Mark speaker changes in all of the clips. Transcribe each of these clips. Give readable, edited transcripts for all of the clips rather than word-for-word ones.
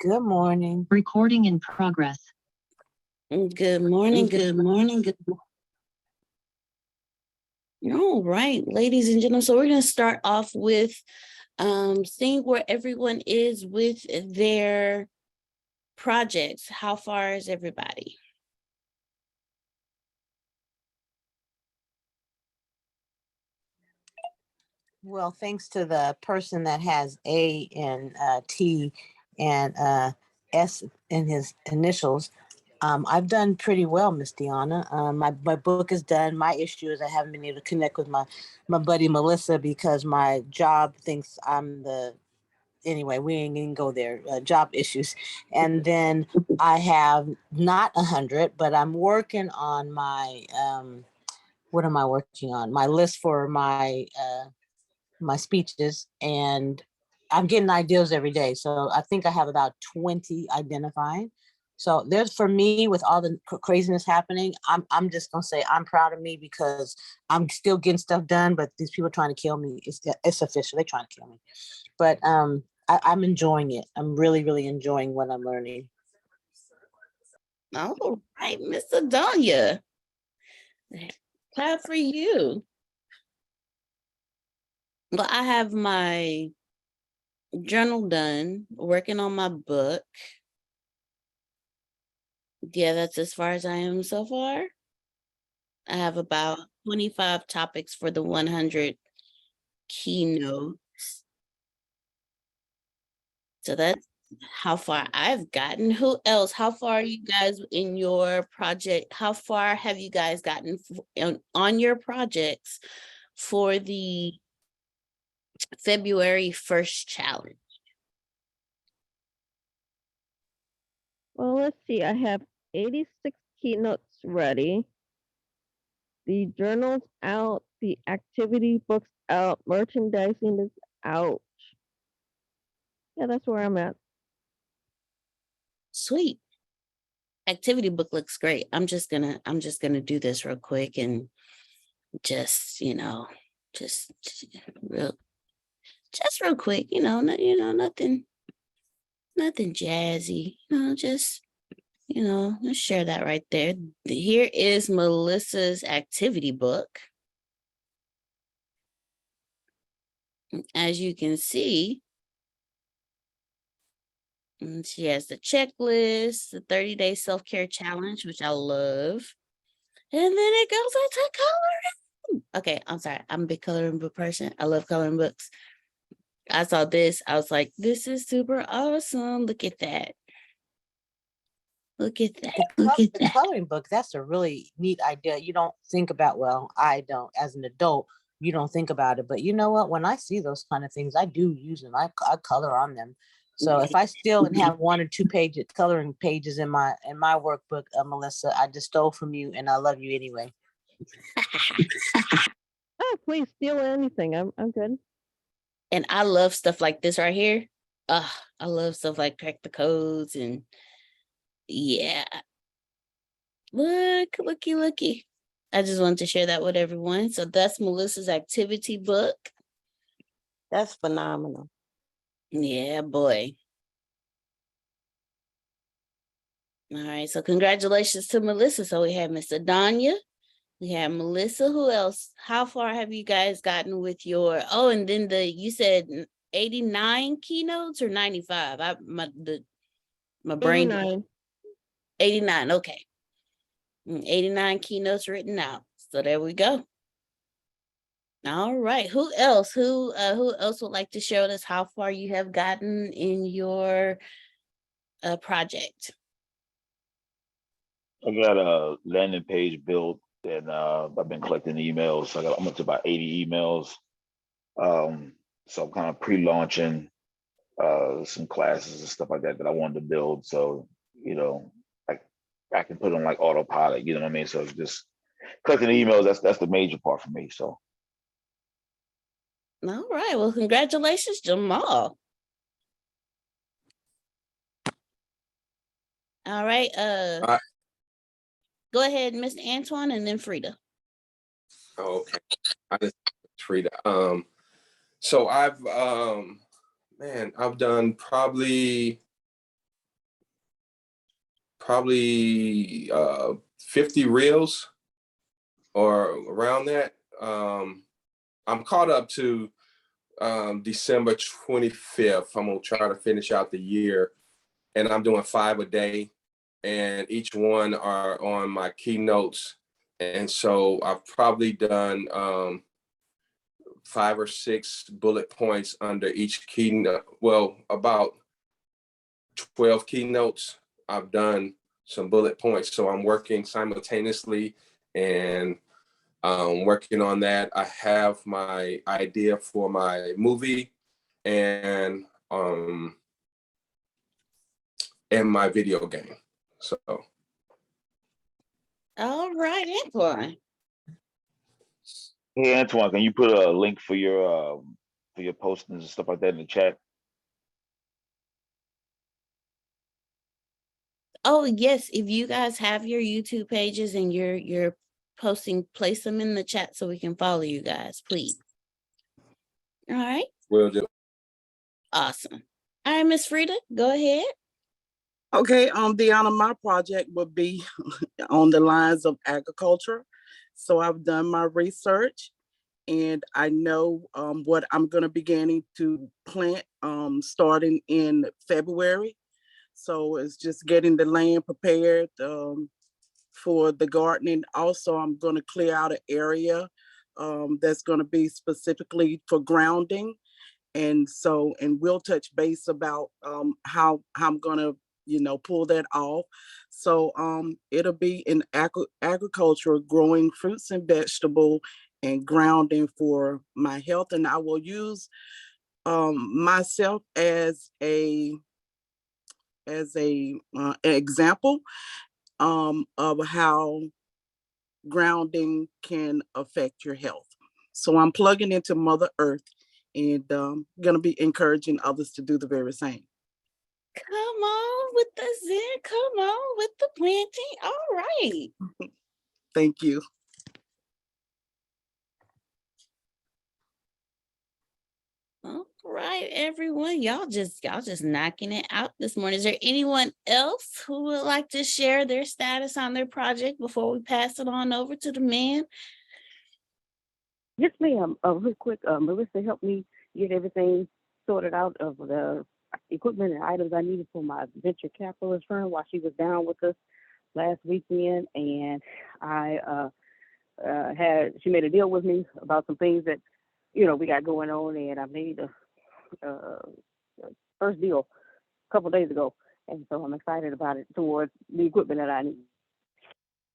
Speaker 1: Good morning.
Speaker 2: Recording in progress.
Speaker 3: Good morning. Good morning. Good morning. All right, ladies and gentlemen. So we're going to start off with seeing where everyone is with their projects. How far is everybody?
Speaker 1: Well, thanks to the person that has A and T and S in his initials, I've done pretty well, Miss Deanna. My book is done. My issue is I haven't been able to connect with my buddy Melissa because my job thinks I'm the. Anyway, we ain't gonna go there. Job issues, and then I have not 100, but I'm working on my. What am I working on? My list for my speeches, and I'm getting ideas every day. So I think I have about 20 identified. So there's, for me, with all the craziness happening, I'm just gonna say I'm proud of me because I'm still getting stuff done. But these people trying to kill me. It's official. They're trying to kill me. But I'm enjoying it. I'm really, really enjoying what I'm learning.
Speaker 3: All right, Miss Adonia. Clap for you. Well, I have my journal done, working on my book. Yeah, that's as far as I am so far. I have about 25 topics for the 100 keynotes. So that's how far I've gotten. Who else? How far are you guys in your project? How far have you guys gotten on your projects for the February 1st challenge?
Speaker 4: Well, let's see. I have 86 keynotes ready. The journal's out. The activity book's out. Merchandising is out. Yeah, that's where I'm at.
Speaker 3: Sweet. Activity book looks great. I'm just gonna do this real quick and just, just real quick, nothing jazzy, just, let's share that right there. Here is Melissa's activity book. As you can see, she has the checklist, the 30-day self-care challenge, which I love. And then it goes into coloring. Okay, I'm sorry. I'm a big coloring book person. I love coloring books. I saw this. I was like, this is super awesome. Look at that. Look at that.
Speaker 1: The coloring book, that's a really neat idea. You don't think about, well, I don't, as an adult, you don't think about it. But you know what? When I see those kind of things, I do use them. I color on them. So if I still have 1 or 2 pages, coloring pages in my workbook, Melissa, I just stole from you, and I love you anyway.
Speaker 4: Oh, please steal anything. I'm good.
Speaker 3: And I love stuff like this right here. I love stuff like Crack the Codes and yeah. Looky. I just wanted to share that with everyone. So that's Melissa's activity book.
Speaker 2: That's phenomenal.
Speaker 3: Yeah, boy. All right, so congratulations to Melissa. So we have Miss Adonia, we have Melissa. Who else? How far have you guys gotten with your, and then you said 89 keynotes or 95? My brain.
Speaker 4: 89.
Speaker 3: 89, okay. 89 keynotes written out. So there we go. All right. Who else? Who else would like to share with us how far you have gotten in your project?
Speaker 5: I got a landing page built, and I've been collecting emails. I'm up to about 80 emails. So I'm kind of pre-launching some classes and stuff like that I wanted to build. So, I can put on like autopilot, you know what I mean? So it's just collecting emails, that's the major part for me. So.
Speaker 3: All right. Well, congratulations, Jamal. All right. Go ahead, Mr. Antoine, and then Frida.
Speaker 6: Oh, okay. Frida. So I've done probably probably 50 reels or around that. I'm caught up to December 25th. I'm gonna try to finish out the year, and I'm doing 5 a day, and each one are on my keynotes. And so I've probably done 5 or 6 bullet points under each keynote. Well, about 12 keynotes. I've done some bullet points, so I'm working simultaneously and working on that. I have my idea for my movie and my video game. So
Speaker 3: All right, Antoine.
Speaker 5: Hey Antoine, can you put a link for your postings and stuff like that in the chat?
Speaker 3: Oh yes, if you guys have your YouTube pages and you're posting, place them in the chat so we can follow you guys, please. All right,
Speaker 6: we'll do.
Speaker 3: awesome. All right, Miss Frida, go ahead.
Speaker 7: Okay, Deanna, my project would be on the lines of agriculture. So I've done my research and I know what I'm gonna be beginning to plant starting in February. So it's just getting the land prepared for the gardening. Also, I'm gonna clear out an area that's gonna be specifically for grounding. And so, and we'll touch base about how I'm gonna, pull that off. So it'll be in agriculture, growing fruits and vegetable and grounding for my health. And I will use myself as an example of how grounding can affect your health. So I'm plugging into Mother Earth and going to be encouraging others to do the very same.
Speaker 3: Come on with the zen. Come on with the planting. All right.
Speaker 7: Thank you.
Speaker 3: All right, everyone. Y'all just knocking it out this morning. Is there anyone else who would like to share their status on their project before we pass it on over to the man?
Speaker 8: Yes, ma'am. Real quick, Melissa helped me get everything sorted out of the equipment and items I needed for my venture capitalist firm while she was down with us last weekend. And I she made a deal with me about some things that, we got going on. And I made a first deal a couple days ago. And so I'm excited about it towards the equipment that I need.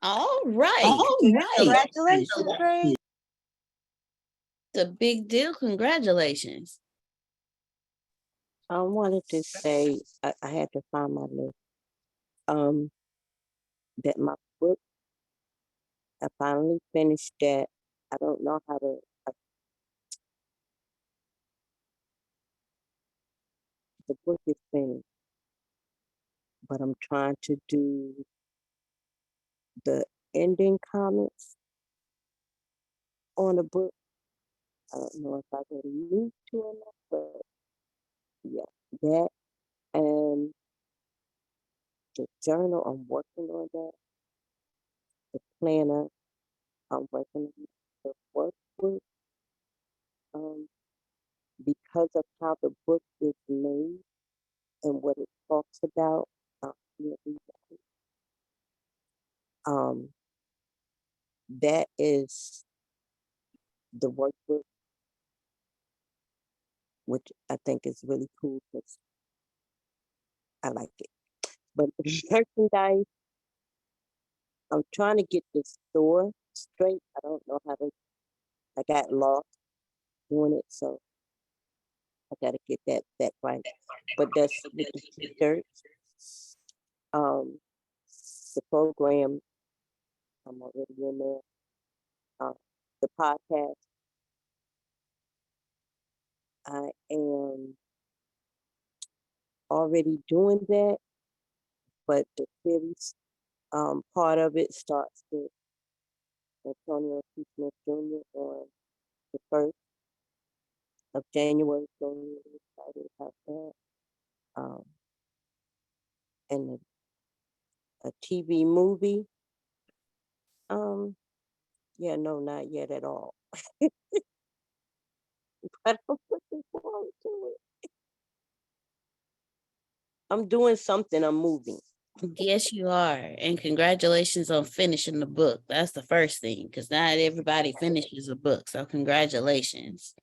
Speaker 3: All right.
Speaker 2: All right.
Speaker 1: Congratulations, Grace.
Speaker 3: It's a big deal. Congratulations.
Speaker 2: I wanted to say I had to find my list. That my book, I finally finished that. I don't know how to. The book is finished, but I'm trying to do the ending comments on the book. I don't know if I can move to or not, but yeah, that and the journal. I'm working on that. The planner. I'm working on the workbook. Because of how the book is made and what it talks about. Yeah, um, that is the workbook, which I think is really cool because I like it. But merchandise, I'm trying to get the store straight. I don't know how to. I got lost doing it, so I got to get that right. But that's with the t-shirts. Um, the program, I'm already in there. The podcast, I am already doing that, but the series part of it starts with Antonio T. Smith Jr. on the 1st of January, so I'm really excited about that. Um, and a TV movie. Yeah, no, not yet at all. But I'm looking forward to it. I'm doing something. I'm moving.
Speaker 3: Yes, you are. And congratulations on finishing the book. That's the first thing, because not everybody finishes a book. So congratulations.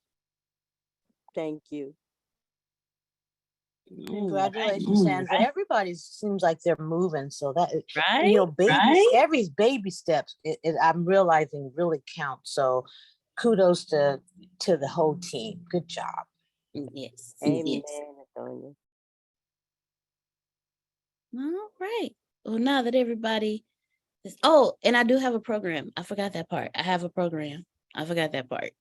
Speaker 2: Thank you.
Speaker 1: Congratulations, Sandra. Everybody seems like they're moving. So that,
Speaker 3: Right?
Speaker 1: you know, every baby steps, I'm realizing really counts. So kudos to the whole team. Good job.
Speaker 3: Yes.
Speaker 2: Amen,
Speaker 3: Yes.
Speaker 2: Antonia.
Speaker 3: All right. Well, now that everybody is, oh, and I do have a program. I forgot that part. I have a program. I forgot that part.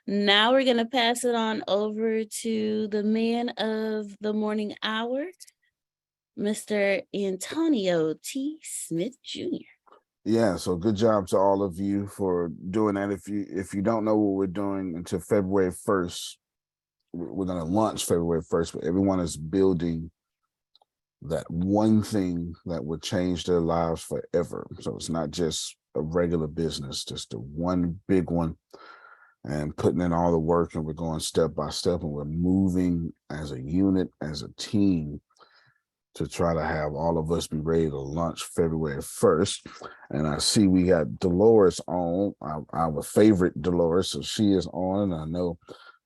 Speaker 3: Now we're going to pass it on over to the man of the morning hour, Mr. Antonio T. Smith Jr.
Speaker 9: Yeah, so good job to all of you for doing that. If you don't know what we're doing until February 1st, we're gonna launch February 1st, but everyone is building that one thing that would change their lives forever. So it's not just a regular business, just the one big one, and putting in all the work, and we're going step by step, and we're moving as a unit, as a team, to try to have all of us be ready to launch February 1st. And I see we got Dolores on, our favorite Dolores. So she is on, and I know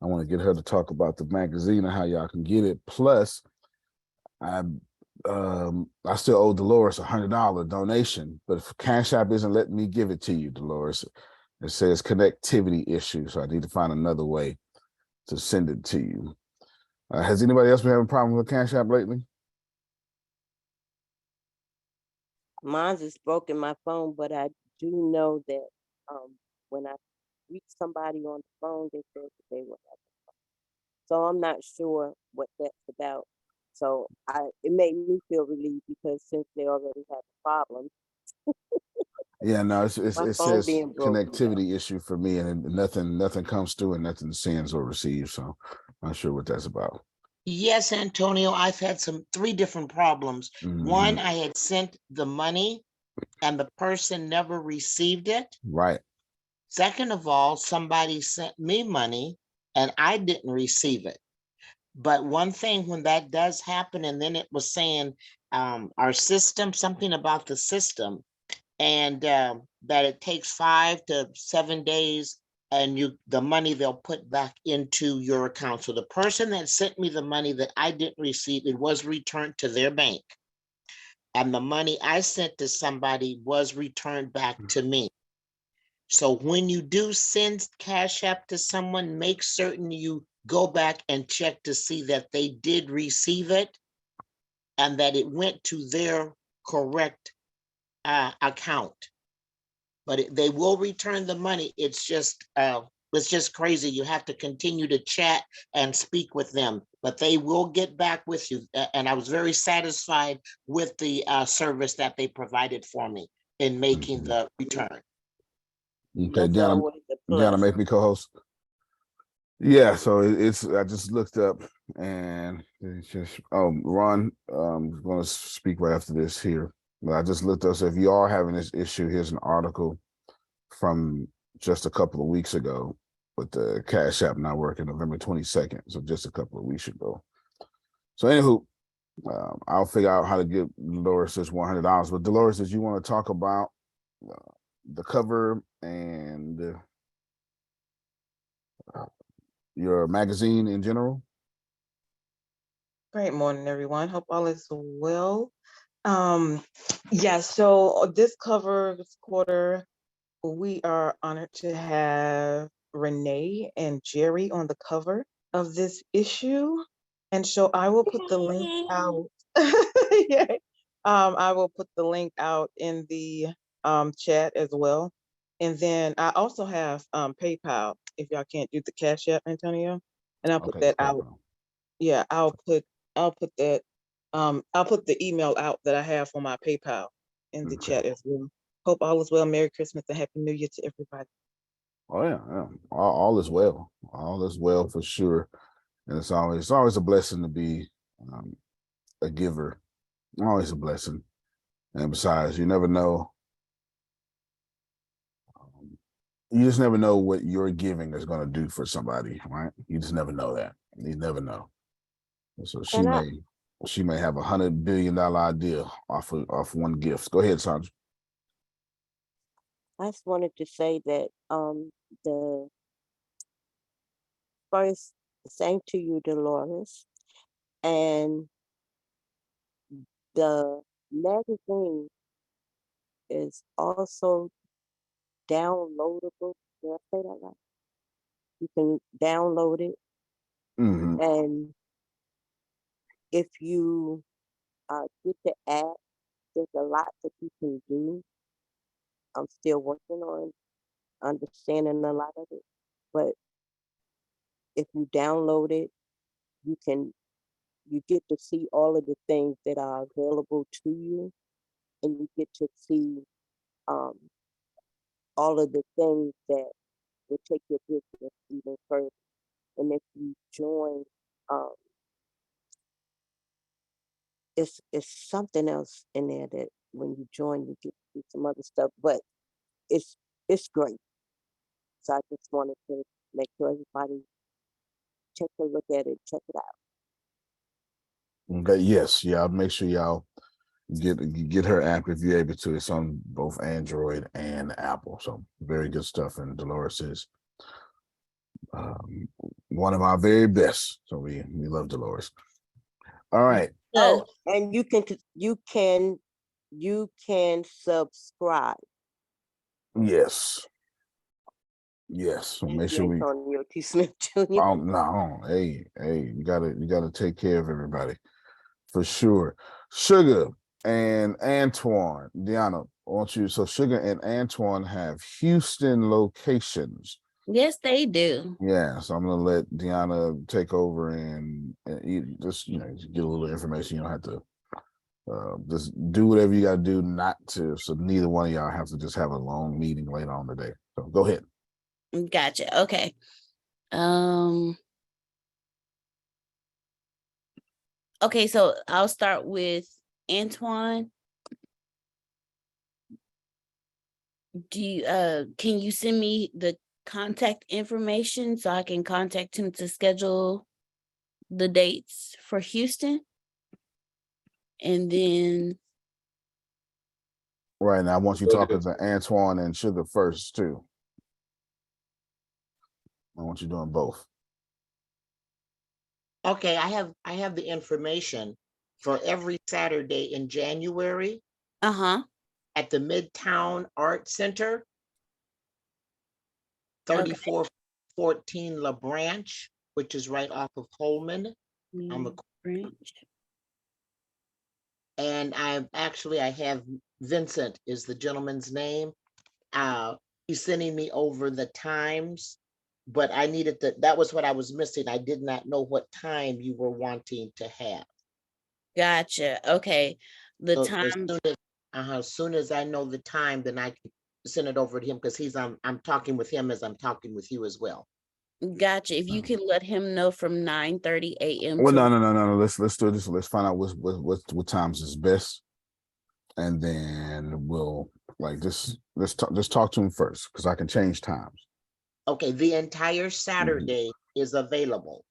Speaker 9: I want to get her to talk about the magazine and how y'all can get it. Plus, I still owe Dolores $100 donation, but if Cash App isn't letting me give it to you, Dolores, it says connectivity issue. So I need to find another way to send it to you. Has anybody else been having a problem with Cash App lately?
Speaker 2: Mine's is broken my phone, but I do know that when I reach somebody on the phone, they said that they will have it. So I'm not sure what that's about. So it made me feel relieved because since they already had a problem,
Speaker 9: Yeah, no,
Speaker 2: my
Speaker 9: it
Speaker 2: phone
Speaker 9: says
Speaker 2: being broken.
Speaker 9: connectivity issue for me, and nothing comes through, and nothing sends or receives. So I'm not sure what that's about.
Speaker 10: Yes, Antonio, I've had three different problems. One, I had sent the money and the person never received it.
Speaker 9: Right.
Speaker 10: Second of all, somebody sent me money and I didn't receive it. But one thing, when that does happen, and then it was saying our system, something about the system, and that it takes 5 to 7 days, and the money they'll put back into your account. So the person that sent me the money that I didn't receive, it was returned to their bank. And the money I sent to somebody was returned back to me. So when you do send Cash App to someone, make certain you go back and check to see that they did receive it and that it went to their correct account. But they will return the money. It's just crazy. You have to continue to chat and speak with them, but they will get back with you. And I was very satisfied with the service that they provided for me in making the return.
Speaker 9: Okay,
Speaker 2: That's
Speaker 9: Deanna,
Speaker 2: always a plus.
Speaker 9: make me co-host. Yeah, so it's I just looked up, and it's just Ron is going to speak right after this here. But I just looked up. So if you are having this issue, here's an article from just a couple of weeks ago with the Cash App not working, November 22nd. So just a couple of weeks ago. So anywho, I'll figure out how to get Dolores this $100. But Dolores, did you want to talk about the cover and your magazine in general?
Speaker 11: Great morning, everyone. Hope all is well. Yeah, so this cover this quarter, we are honored to have Renee and Jerry on the cover of this issue. And so I will put the link out. Yeah. I will put the link out in the chat as well. And then I also have PayPal if y'all can't do the Cash App, Antonio. And I'll put
Speaker 9: Okay,
Speaker 11: that
Speaker 9: cool.
Speaker 11: out. Yeah, I'll put that I'll put the email out that I have for my PayPal in the
Speaker 9: Okay.
Speaker 11: chat as well. Hope all is well. Merry Christmas and Happy New Year to everybody.
Speaker 9: Oh yeah, yeah. All is well. All is well for sure. And it's always a blessing to be a giver. Always a blessing. And besides, you never know. You just never know what your giving is going to do for somebody, right? You just never know that. You never know. So
Speaker 2: And
Speaker 9: she may have $100 billion idea off one gift. Go ahead, Sandra.
Speaker 2: I just wanted to say that the first, same to you, Dolores, and the magazine is also downloadable. Did I say that right? You can download it,
Speaker 9: Mm-hmm.
Speaker 2: and if you get the app, there's a lot that you can do. I'm still working on understanding a lot of it, but if you download it, you can you get to see all of the things that are available to you, and you get to see um, all of the things that will take your business even further. And if you join, um, it's something else in there that when you join, you get to do some other stuff. But it's it's great. So I just wanted to make sure everybody take a look at it, check it out.
Speaker 9: Okay. Yes. Yeah. I'll make sure y'all get her app if you're able to. It's on both Android and Apple. So very good stuff. And Dolores is one of our very best. So we love Dolores. All right.
Speaker 2: Oh, and you can subscribe.
Speaker 9: Yes. Yes. So
Speaker 2: Thank
Speaker 9: make
Speaker 2: you,
Speaker 9: sure we.
Speaker 2: Antonio T. Smith Jr.
Speaker 9: Oh no. Hey, you gotta take care of everybody for sure. Sugar and Antoine, Deanna, I want you. So Sugar and Antoine have Houston locations.
Speaker 3: Yes, they do.
Speaker 9: Yeah, so I'm gonna let Deanna take over and you just get a little information. You don't have to just do whatever you got to do, not to. So neither one of y'all have to just have a long meeting later on today. So go ahead.
Speaker 3: Gotcha. Okay. Okay, so I'll start with Antoine. Do you can you send me the contact information so I can contact him to schedule the dates for Houston? And then
Speaker 9: Right now, I want you
Speaker 6: Will do.
Speaker 9: talking to Antoine and Sugar first too. I want you doing both.
Speaker 10: Okay, I have the information for every Saturday in January
Speaker 3: uh-huh.
Speaker 10: at the Midtown Art Center,
Speaker 3: Okay.
Speaker 10: 3414 La Branch, which is right off of Holman. On the
Speaker 3: Branch.
Speaker 10: And I have Vincent is the gentleman's name. He's sending me over the times, but I needed that was what I was missing. I did not know what time you were wanting to have.
Speaker 3: Gotcha. Okay. The
Speaker 10: So
Speaker 3: time.
Speaker 10: as soon as I know the time, then I can send it over to him because I'm talking with him as I'm talking with you as well.
Speaker 3: Gotcha. If you can let him know from 9:30 a.m.
Speaker 9: Well,
Speaker 3: to
Speaker 9: no. Let's do this. Let's find out what times is best, and then we'll let's talk to him first because I can change times.
Speaker 10: Okay, the entire Saturday is available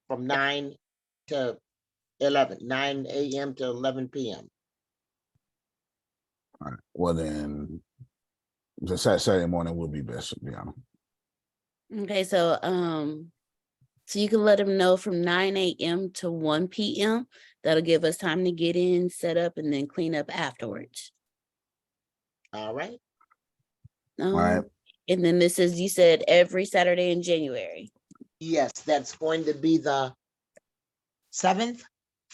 Speaker 10: from 9 to 11, 9 a.m. to 11 p.m.
Speaker 9: All right. Well, then the Saturday morning will be best, to be honest.
Speaker 3: Okay, so so you can let him know from 9 a.m. to 1 p.m. That'll give us time to get in, set up, and then clean up afterwards.
Speaker 10: All right.
Speaker 9: All right.
Speaker 3: And then this is, you said, every Saturday in January.
Speaker 10: Yes, that's going to be the 7th,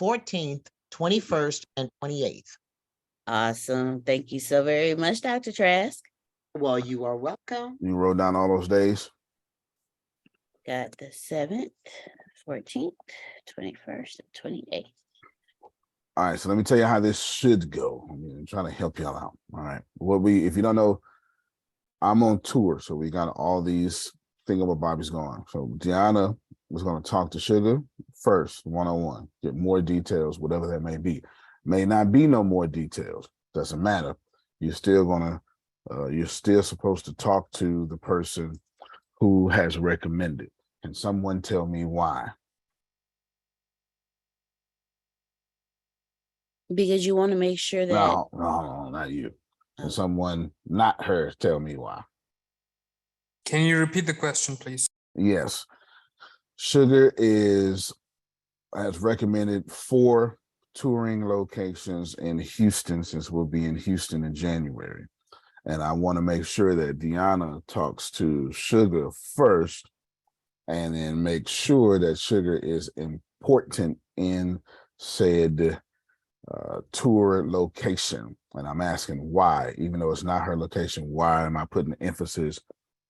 Speaker 10: 14th, 21st, and 28th.
Speaker 3: Awesome. Thank you so very much, Dr. Trask.
Speaker 10: Well, you are welcome.
Speaker 9: You wrote down all those days?
Speaker 3: Got the 7th, 14th, 21st, and 28th.
Speaker 9: All right, so let me tell you how this should go. I'm trying to help y'all out. All right. If you don't know, I'm on tour, so we got all these thingamabobbies going. So Deanna was going to talk to Sugar first, one-on-one, get more details, whatever that may be. May not be no more details. Doesn't matter. You're still you're still supposed to talk to the person who has recommended. Can someone tell me why?
Speaker 3: Because you want to make sure that
Speaker 9: No, not you. Can
Speaker 3: Oh.
Speaker 9: someone, not her, tell me why?
Speaker 12: Can you repeat the question, please?
Speaker 9: Yes. Sugar has recommended 4 touring locations in Houston, since we'll be in Houston in January. And I want to make sure that Deanna talks to Sugar first, and then make sure that Sugar is important in said tour location. And I'm asking why, even though it's not her location, why am I putting emphasis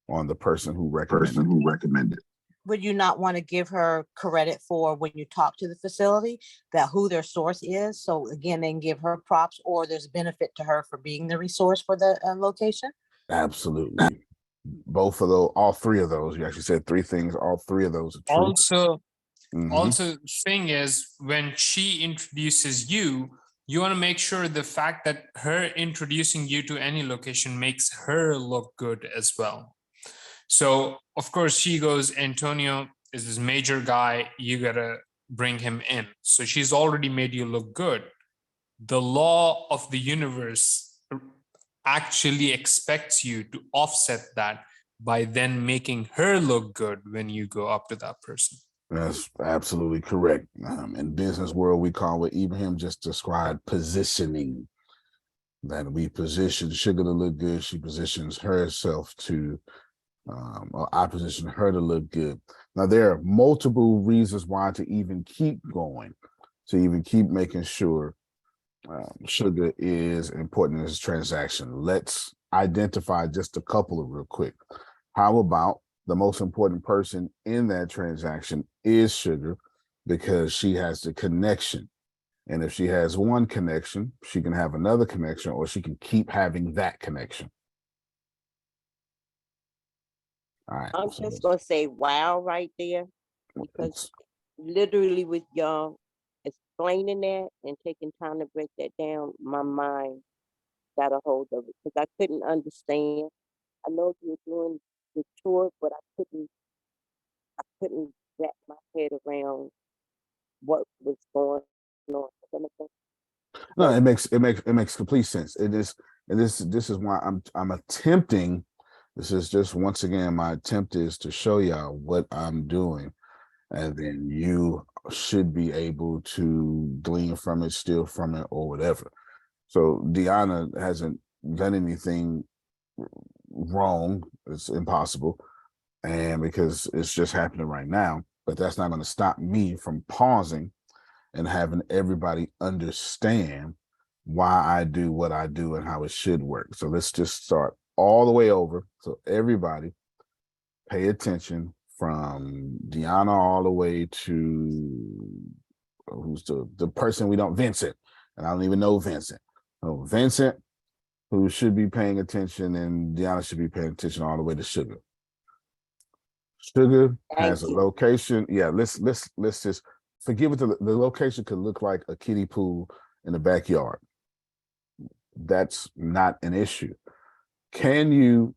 Speaker 9: on the person who recommended?
Speaker 1: Would you not want to give her credit for when you talk to the facility, that who their source is? So again, they can give her props, or there's benefit to her for being the resource for the location?
Speaker 9: Absolutely. Both of those, all 3 of those, you actually said 3 things, all 3 of those are true.
Speaker 12: Also, thing is, when she introduces you, you want to make sure the fact that her introducing you to any location makes her look good as well. So of course she goes, Antonio is this major guy, you gotta bring him in. So she's already made you look good. The law of the universe actually expects you to offset that by then making her look good when you go up to that person.
Speaker 9: That's absolutely correct. In business world, we call what Ibrahim just described positioning. That we position Sugar to look good. She positions herself to, or I position her to look good. Now, there are multiple reasons why to even keep going, to even keep making sure Sugar is important in this transaction. Let's identify just a couple of real quick. How about the most important person in that transaction is Sugar, because she has the connection. And if she has one connection, she can have another connection, or she can keep having that connection. All right.
Speaker 2: I'm just gonna say wow right there, because literally with y'all explaining that and taking time to break that down, my mind got a hold of it, because I couldn't understand. I know you were doing the tour, but I couldn't wrap my head around what was going on.
Speaker 9: No, it makes complete sense. It is, and this is why I'm attempting. This is just, once again, my attempt is to show y'all what I'm doing, and then you should be able to glean from it, steal from it, or whatever. So Deanna hasn't done anything wrong. It's impossible, and because it's just happening right now. But that's not going to stop me from pausing and having everybody understand why I do what I do and how it should work. So let's just start all the way over. So everybody pay attention, from Deanna all the way to who's the person we don't, Vincent. And I don't even know Vincent. So Vincent, who should be paying attention, and Deanna should be paying attention all the way to Sugar. Sugar has a location. Yeah, let's just forgive it. The location could look like a kiddie pool in the backyard. That's not an issue. Can you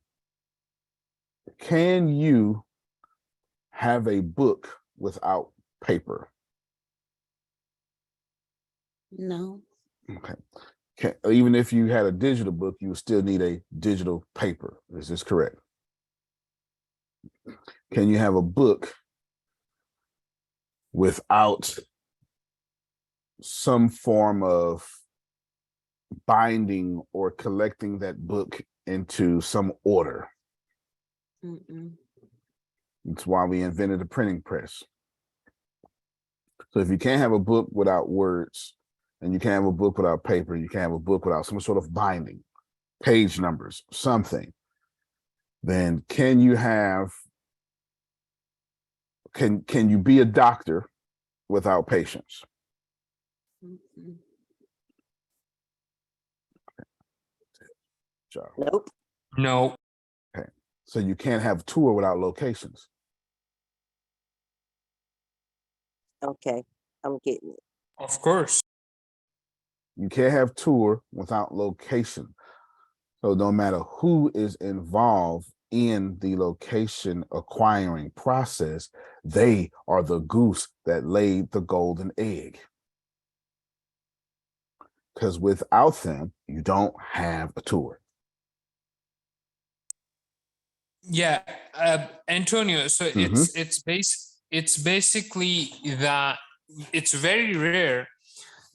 Speaker 9: have a book without paper?
Speaker 3: No.
Speaker 9: Okay. Even if you had a digital book, you would still need a digital paper. Is this correct? Can you have a book without some form of binding or collecting that book into some order? That's why we invented a printing press. So if you can't have a book without words, and you can't have a book without paper, you can't have a book without some sort of binding, page numbers, something, then can you be a doctor without patients?
Speaker 2: Nope.
Speaker 12: No.
Speaker 9: Okay. So you can't have a tour without locations.
Speaker 2: Okay, I'm getting it.
Speaker 12: Of course.
Speaker 9: You can't have tour without location. So no matter who is involved in the location acquiring process, they are the goose that laid the golden egg. Because without them, you don't have a tour.
Speaker 12: Yeah, Antonio. So it's basically that it's very rare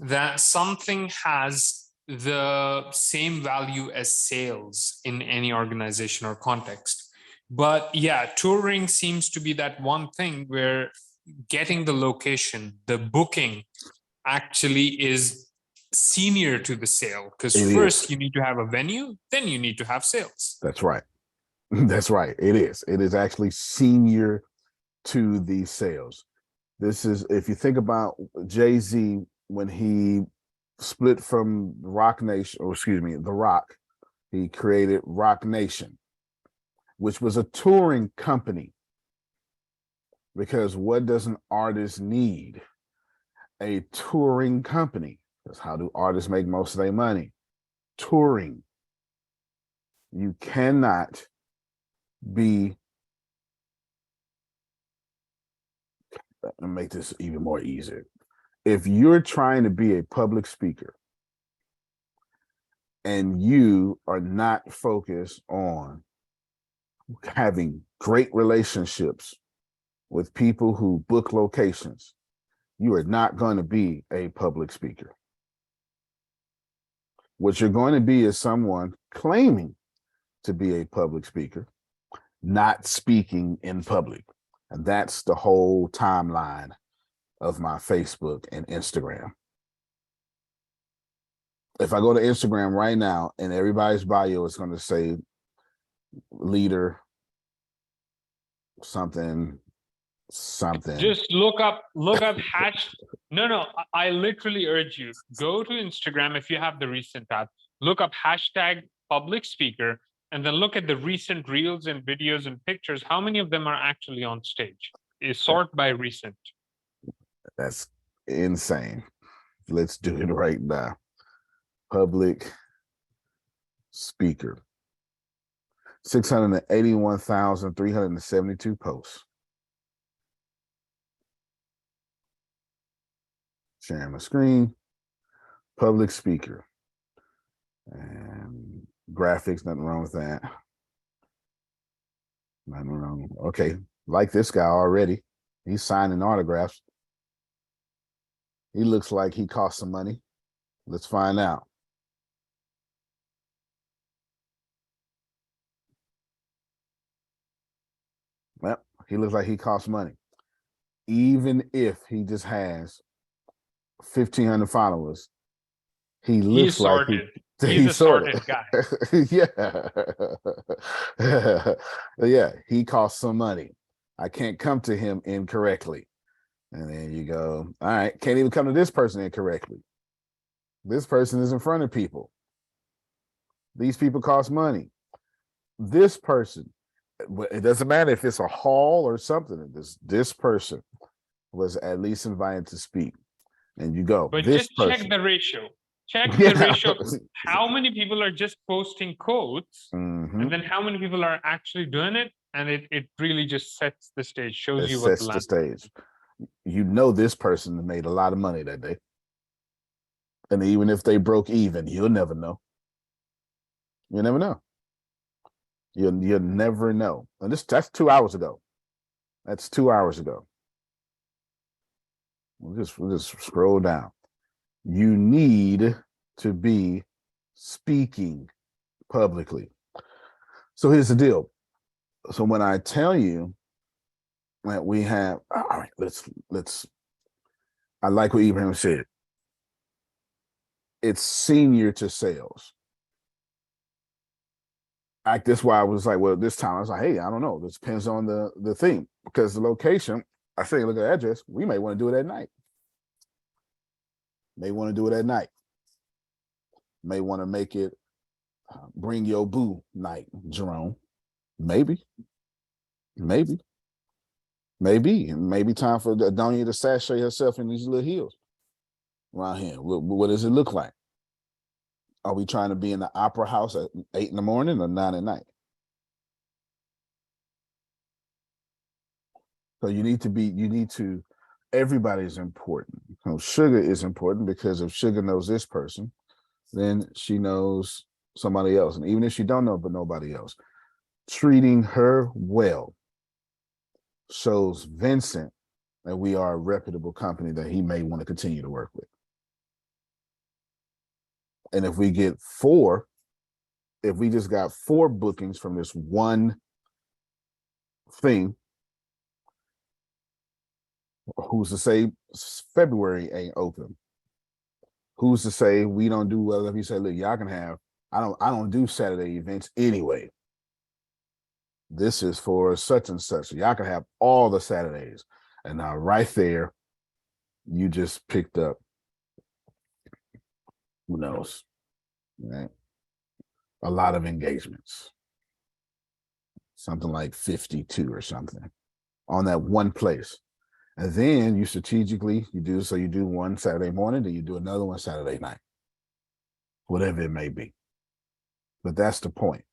Speaker 12: that something has the same value as sales in any organization or context. But yeah, touring seems to be that one thing where getting the location, the booking actually is senior to the sale, because first you need to have a venue, then you need to have sales.
Speaker 9: That's right. That's right. It is. It is actually senior to the sales. This is, if you think about Jay-Z, when he split from Rock Nation, or excuse me, The Rock, he created Rock Nation, which was a touring company. Because what does an artist need? A touring company. That's how do artists make most of their money? Touring. You cannot be, let me make this even more easier. If you're trying to be a public speaker and you are not focused on having great relationships with people who book locations, you are not going to be a public speaker. What you're going to be is someone claiming to be a public speaker, not speaking in public. And that's the whole timeline of my Facebook and Instagram. If I go to Instagram right now and everybody's bio is going to say leader, something.
Speaker 12: Just look up hash. No, I literally urge you, go to Instagram if you have the recent tab, look up hashtag public speaker, and then look at the recent reels and videos and pictures. How many of them are actually on stage? Sort by recent.
Speaker 9: That's insane. Let's do it right now. Public speaker. 681,372 posts. Sharing my screen. Public speaker. And graphics, nothing wrong with that. Nothing wrong. Okay, like this guy already. He's signing autographs. He looks like he cost some money. Let's find out. Well, he looks like he costs money. Even if he just has 1,500 followers, he looks like
Speaker 12: he's a sorted guy.
Speaker 9: Yeah. Yeah, he costs some money. I can't come to him incorrectly. And then you go, all right, can't even come to this person incorrectly. This person is in front of people. These people cost money. This person, it doesn't matter if it's a hall or something. This person was at least invited to speak. And you go,
Speaker 12: but
Speaker 9: this
Speaker 12: just
Speaker 9: person.
Speaker 12: check the ratio. Check the ratio of how many people are just posting quotes, and then how many people are actually doing it. And it really just sets the stage, shows you what
Speaker 9: the stage. You know this person made a lot of money that day. And even if they broke even, you'll never know. You'll never know. You'll never know. And that's 2 hours ago. That's 2 hours ago. We'll just scroll down. You need to be speaking publicly. So here's the deal. So when I tell you that we have, all right, let's. I like what Ibrahim said. It's senior to sales. That's why I was like, well, this time I was like, hey, I don't know. This depends on the theme, because the location, I say, look at the address. We may want to do it at night. May want to do it at night. May want to make it bring your boo night, Jerome. Maybe time for Adonia to sashay herself in these little heels around here. What does it look like? Are we trying to be in the opera house at 8 in the morning or 9 at night? So you need to, everybody's important. So Sugar is important because if Sugar knows this person, then she knows somebody else. And even if she don't know, but nobody else, treating her well shows Vincent that we are a reputable company that he may want to continue to work with. And if we get 4, if we just got 4 bookings from this one thing, who's to say February ain't open? Who's to say we don't do well if you say, look, y'all can have, I don't do Saturday events anyway. This is for such and such. So y'all can have all the Saturdays. And now right there, you just picked up, who knows, right? A lot of engagements. Something like 52 or something on that one place. And then you strategically, you do one Saturday morning, then you do another one Saturday night, whatever it may be. But that's the point.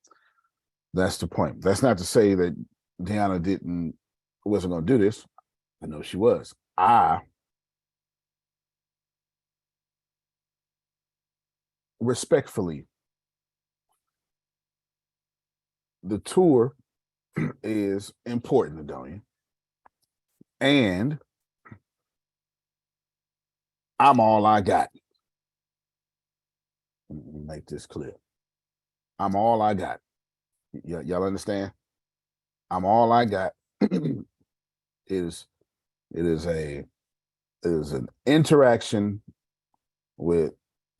Speaker 9: That's the point. That's not to say that Deanna wasn't going to do this. I know she was. Respectfully, the tour is important to Donia. And I'm all I got. Let me make this clear. I'm all I got. Y'all understand? I'm all I got. It is an interaction with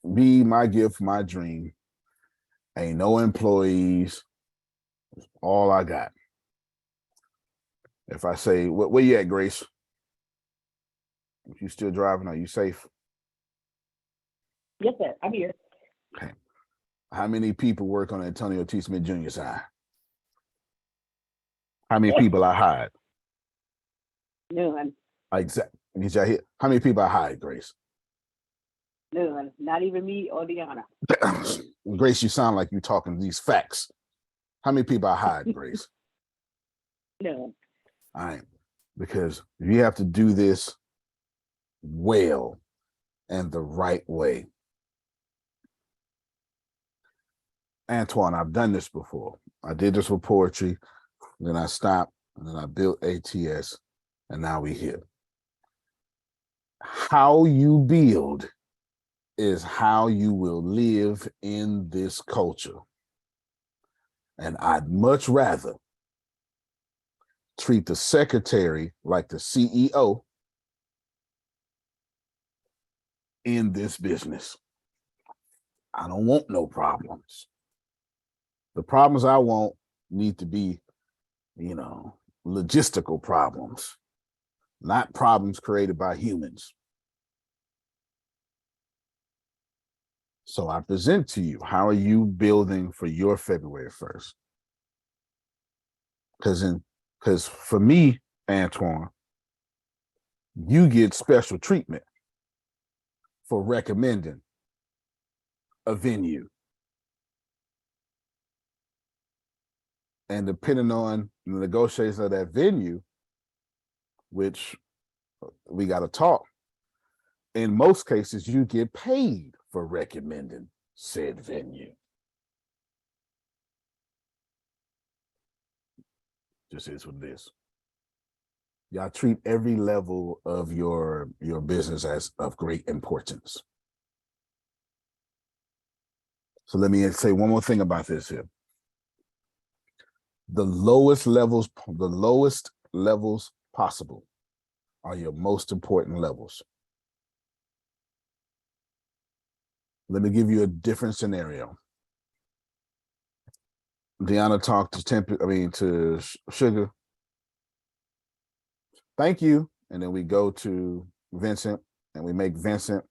Speaker 9: me, my gift, my dream. Ain't no employees. It's all I got. If I say, where you at, Grace? If you still driving, are you safe?
Speaker 8: Yes, sir. I'm here.
Speaker 9: Okay. How many people work on Antonio T. Smith Jr. side? How many people I hired?
Speaker 8: None.
Speaker 9: Exactly. Did y'all hear? How many people I hired, Grace?
Speaker 8: None. Not even me or Deanna.
Speaker 9: Grace, you sound like you're talking these facts. How many people I hired, Grace?
Speaker 8: None.
Speaker 9: All right. Because you have to do this well and the right way. Antoine, I've done this before. I did this with poetry, then I stopped, and then I built ATS, and now we're here. How you build is how you will live in this culture. And I'd much rather treat the secretary like the CEO in this business. I don't want no problems. The problems I want need to be, logistical problems, not problems created by humans. So I present to you, how are you building for your February 1st? Because for me, Antoine, you get special treatment for recommending a venue. And depending on the negotiation of that venue, which we got to talk, in most cases, you get paid for recommending said venue. Just is what it is. Y'all treat every level of your business as of great importance. So let me say one more thing about this here. The lowest levels possible are your most important levels. Let me give you a different scenario. Deanna talked to Sugar. Thank you. And then we go to Vincent and we make Vincent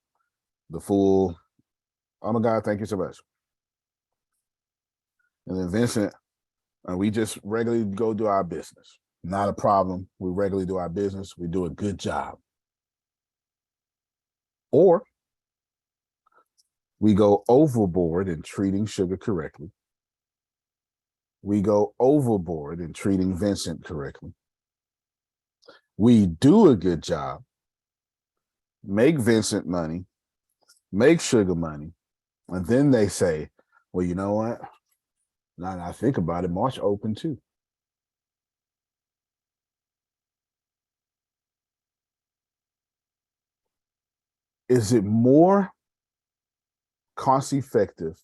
Speaker 9: the full, oh my God, thank you so much. And then Vincent, we just regularly go do our business. Not a problem. We regularly do our business. We do a good job. Or We go overboard in treating sugar correctly. We go overboard in treating Vincent correctly. We do a good job, make Vincent money, make sugar money, and then they say, well, you know what? Now that I think about it, March open too. Is it more cost effective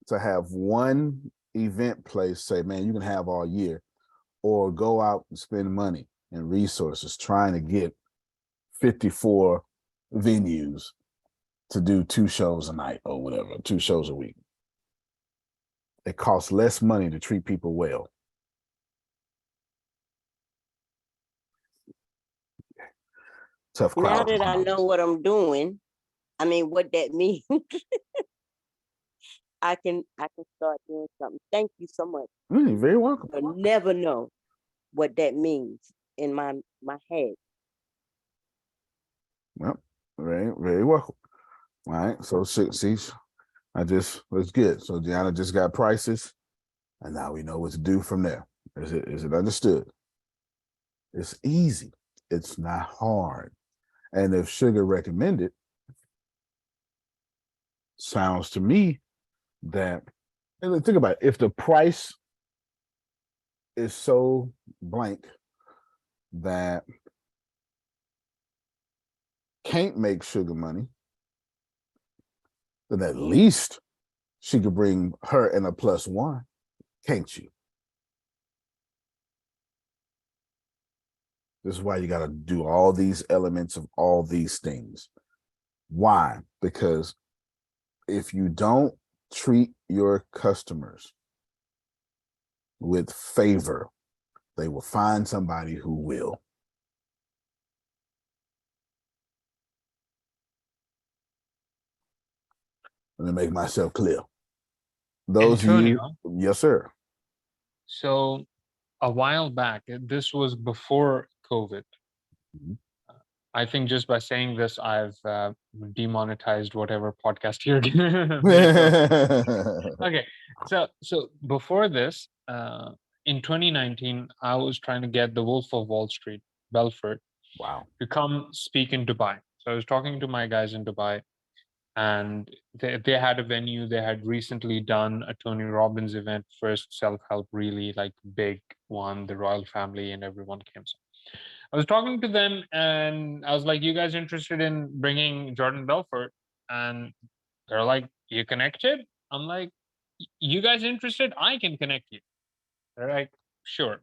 Speaker 9: to have one event place say, man, you can have all year, or go out and spend money and resources trying to get 54 venues to do 2 shows a night or whatever, 2 shows a week? It costs less money to treat people well. Tough crowd.
Speaker 2: Now that I know what I'm doing, I mean, what that means, I can start doing something. Thank you so much.
Speaker 9: You're very welcome.
Speaker 2: You'll never know what that means in my head.
Speaker 9: Yep, very welcome. All right, so see, that's good. So Deanna just got prices, and now we know what to do from there. Is it understood? It's easy. It's not hard. And if Sugar recommended, sounds to me that, and think about it, if the price is so blank that can't make Sugar money, then at least she could bring her and a +1, can't you? This is why you got to do all these elements of all these things. Why? Because if you don't treat your customers with favor, they will find somebody who will. Let me make myself clear. Those
Speaker 12: Antonio.
Speaker 9: of you, yes, sir.
Speaker 12: So a while back, this was before COVID.
Speaker 9: Mhm.
Speaker 12: I think just by saying this, I've demonetized whatever podcast you're gonna make. Okay, so before this, in 2019, I was trying to get the Wolf of Wall Street, Belfort,
Speaker 9: Wow.
Speaker 12: to come speak in Dubai. So I was talking to my guys in Dubai, and they had a venue. They had recently done a Tony Robbins event, first self-help, really like big one. The royal family and everyone came. So I was talking to them, and I was like, "You guys interested in bringing Jordan Belfort?" And they're like, "You connected?" I'm like, "You guys interested? I can connect you." They're like, "Sure."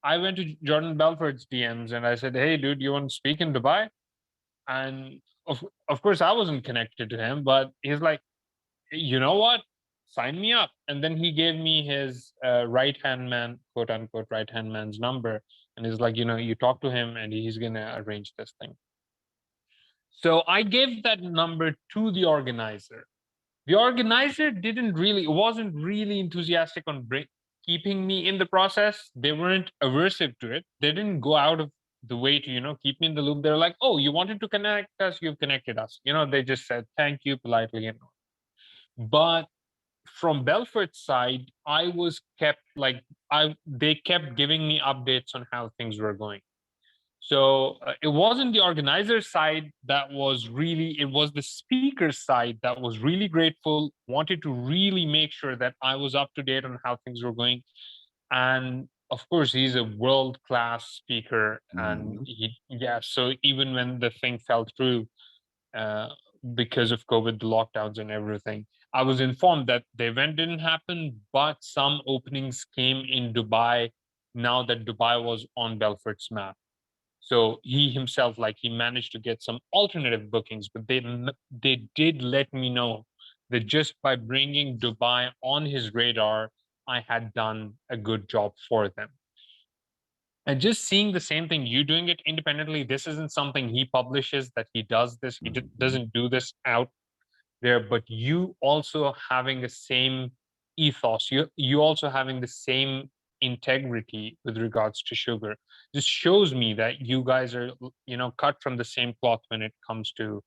Speaker 12: I went to Jordan Belfort's DMs and I said, "Hey, dude, you want to speak in Dubai?" And of course, I wasn't connected to him, but he's like, "You know what? Sign me up." And then he gave me his right hand man, quote unquote, right hand man's number. And he's like, you talk to him and he's going to arrange this thing. So I gave that number to the organizer. The organizer wasn't really enthusiastic on keeping me in the process. They weren't aversive to it. They didn't go out of the way to, keep me in the loop. They're like, "Oh, you wanted to connect us, you've connected us." They just said thank you politely and all. But from Belfort's side, I was kept they kept giving me updates on how things were going. So it wasn't the organizer side it was the speaker side that was really grateful, wanted to really make sure that I was up to date on how things were going. And of course, he's a world-class speaker. And so even when the thing fell through, uh, because of COVID, the lockdowns and everything, I was informed that the event didn't happen, but some openings came in Dubai now that Dubai was on Belfort's map. So he himself, he managed to get some alternative bookings, but they did let me know that just by bringing Dubai on his radar, I had done a good job for them. And just seeing the same thing, you doing it independently, this isn't something he publishes that he does this. He doesn't do this out there, but you also having the same ethos, you also having the same integrity with regards to sugar, just shows me that you guys are cut from the same cloth when it comes to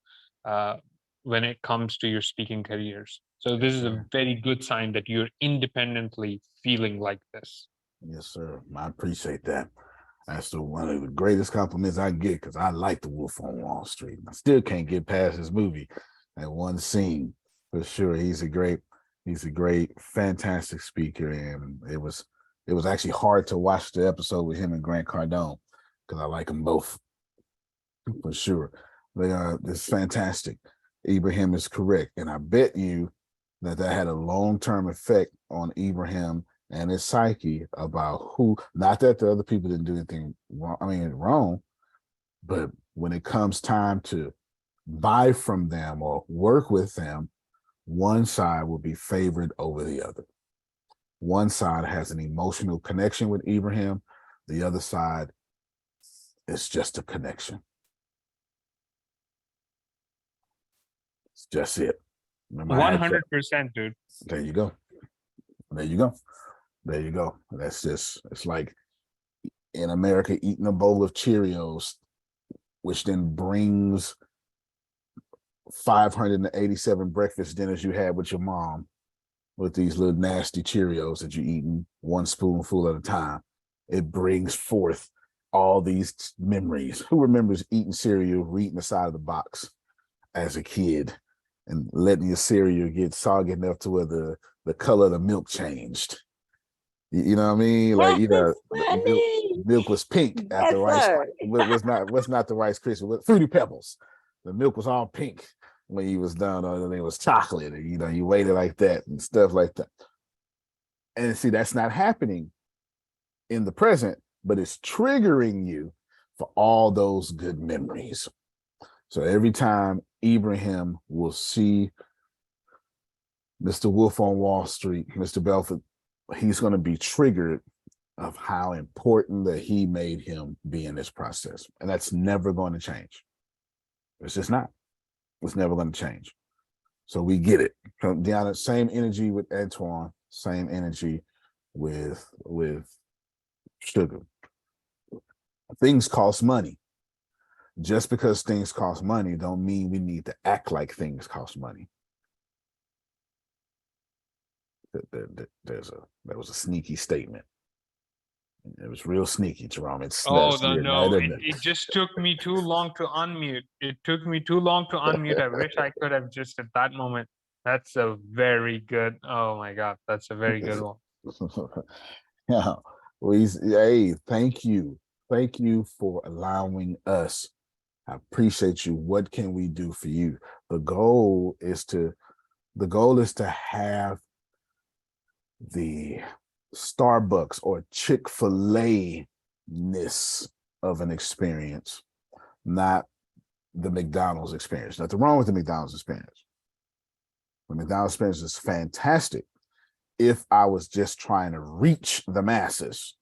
Speaker 12: when it comes to your speaking careers. So this is a
Speaker 9: sir.
Speaker 12: very good sign that you're independently feeling like this.
Speaker 9: Yes, sir. I appreciate that. That's one of the greatest compliments I get because I like The Wolf on Wall Street. I still can't get past his movie. That one scene, for sure. He's a great, fantastic speaker, and it was actually hard to watch the episode with him and Grant Cardone because I like them both, for sure. They are. It's fantastic. Ibrahim is correct, and I bet you that had a long-term effect on Ibrahim and his psyche about who. Not that the other people didn't do anything wrong, but when it comes time to buy from them or work with them, one side will be favored over the other. One side has an emotional connection with Ibrahim. The other side is just a connection. It's just it. Remember,
Speaker 12: 100%, dude.
Speaker 9: there you go. There you go. There you go. That's just, it's like in America eating a bowl of Cheerios, which then brings 587 breakfast dinners you had with your mom with these little nasty Cheerios that you're eating one spoonful at a time. It brings forth all these memories. Who remembers eating cereal, reading the side of the box as a kid and letting your cereal get soggy enough to where the color of the milk changed? You know what I mean? Like, the milk was pink after Rice. What's not the Rice Krispies? Fruity Pebbles. The milk was all pink when you was done, or it was chocolate, and you waited like that and stuff like that. And see, that's not happening in the present, but it's triggering you for all those good memories. So every time Ibrahim will see Mr. Wolf on Wall Street, Mr. Belford, he's going to be triggered of how important that he made him be in this process. And that's never going to change. It's just not. It's never going to change. So we get it. Deanna, same energy with Antoine, same energy with Sugar. Things cost money. Just because things cost money don't mean we need to act like things cost money. That was a sneaky statement. It was real sneaky, Jerome.
Speaker 12: It just took me too long to unmute. It took me too long to unmute. I wish I could have just at that moment. That's a very good. Oh my God, that's a very good one.
Speaker 9: Yeah. Hey, thank you. Thank you for allowing us. I appreciate you. What can we do for you? The goal is to have the Starbucks or Chick-fil-A-ness of an experience, not the McDonald's experience. Nothing wrong with the McDonald's experience. The McDonald's experience is fantastic if I was just trying to reach the masses.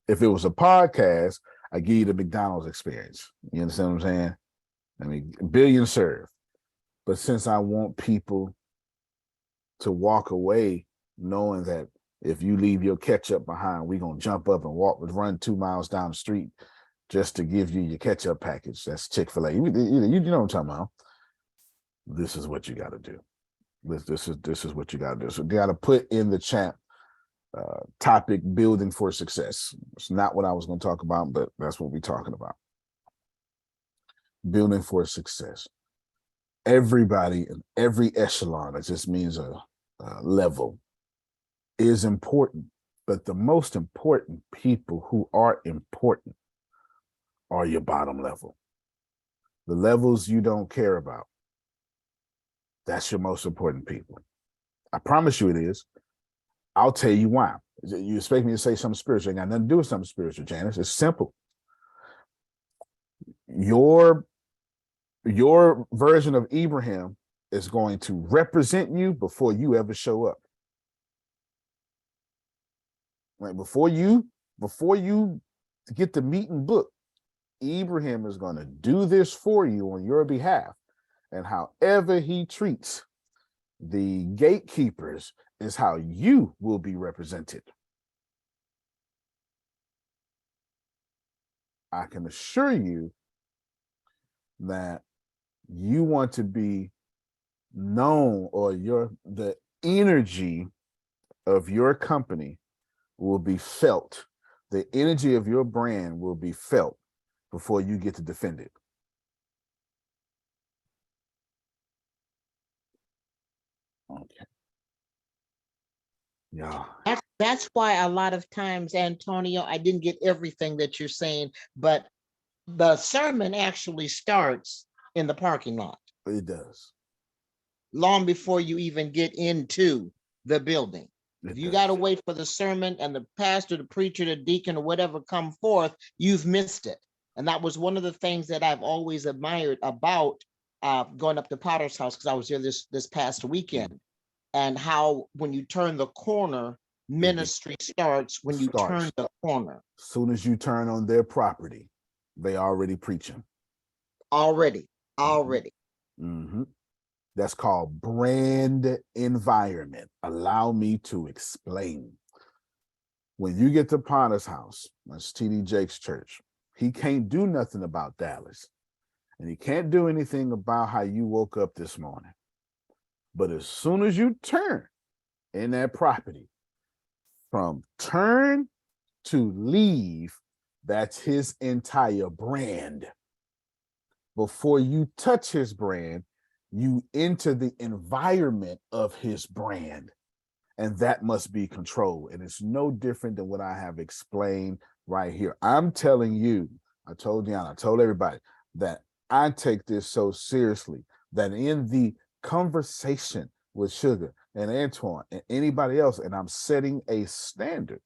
Speaker 9: If it was a podcast, I give you the McDonald's experience. You understand what I'm saying? I mean, billion served. But since I want people to walk away knowing that if you leave your ketchup behind, we're going to jump up and run 2 miles down the street just to give you your ketchup package. That's Chick-fil-A. You know what I'm talking about. This is what you got to do. This is what you got to do. So you got to put in the chat topic, building for success. It's not what I was going to talk about, but that's what we're talking about. Building for success. Everybody in every echelon, that just means a level, is important. But the most important people who are important are your bottom level. The levels you don't care about, that's your most important people. I promise you it is. I'll tell you why. You expect me to say something spiritual? Ain't got nothing to do with something spiritual, Janice. It's simple. Your version of Ibrahim is going to represent you before you ever show up. Like before you get the meet and book, Ibrahim is going to do this for you on your behalf. And however he treats the gatekeepers is how you will be represented. I can assure you that You want to be known, or the energy of your company will be felt. The energy of your brand will be felt before you get to defend it. Okay. Yeah.
Speaker 10: That's why a lot of times, Antonio, I didn't get everything that you're saying, but the sermon actually starts in the parking lot.
Speaker 9: It does.
Speaker 10: Long before you even get into the building. If you got to
Speaker 9: does.
Speaker 10: wait for the sermon and the pastor, the preacher, the deacon, or whatever come forth, you've missed it. And that was one of the things that I've always admired about going up to Potter's house, because I was there this past weekend, and how when you turn the corner, ministry starts when you turn the corner.
Speaker 9: As soon as you turn on their property, they already preaching.
Speaker 10: Already.
Speaker 9: Mm-hmm. That's called brand environment. Allow me to explain. When you get to Potter's house, that's TD Jakes' church, he can't do nothing about Dallas. And he can't do anything about how you woke up this morning. But as soon as you turn in that property, from turn to leave, that's his entire brand. Before you touch his brand, you enter the environment of his brand, and that must be controlled. And it's no different than what I have explained right here. I'm telling you, I told Deanna, I told everybody that I take this so seriously that in the conversation with Sugar and Antoine and anybody else, and I'm setting a standard,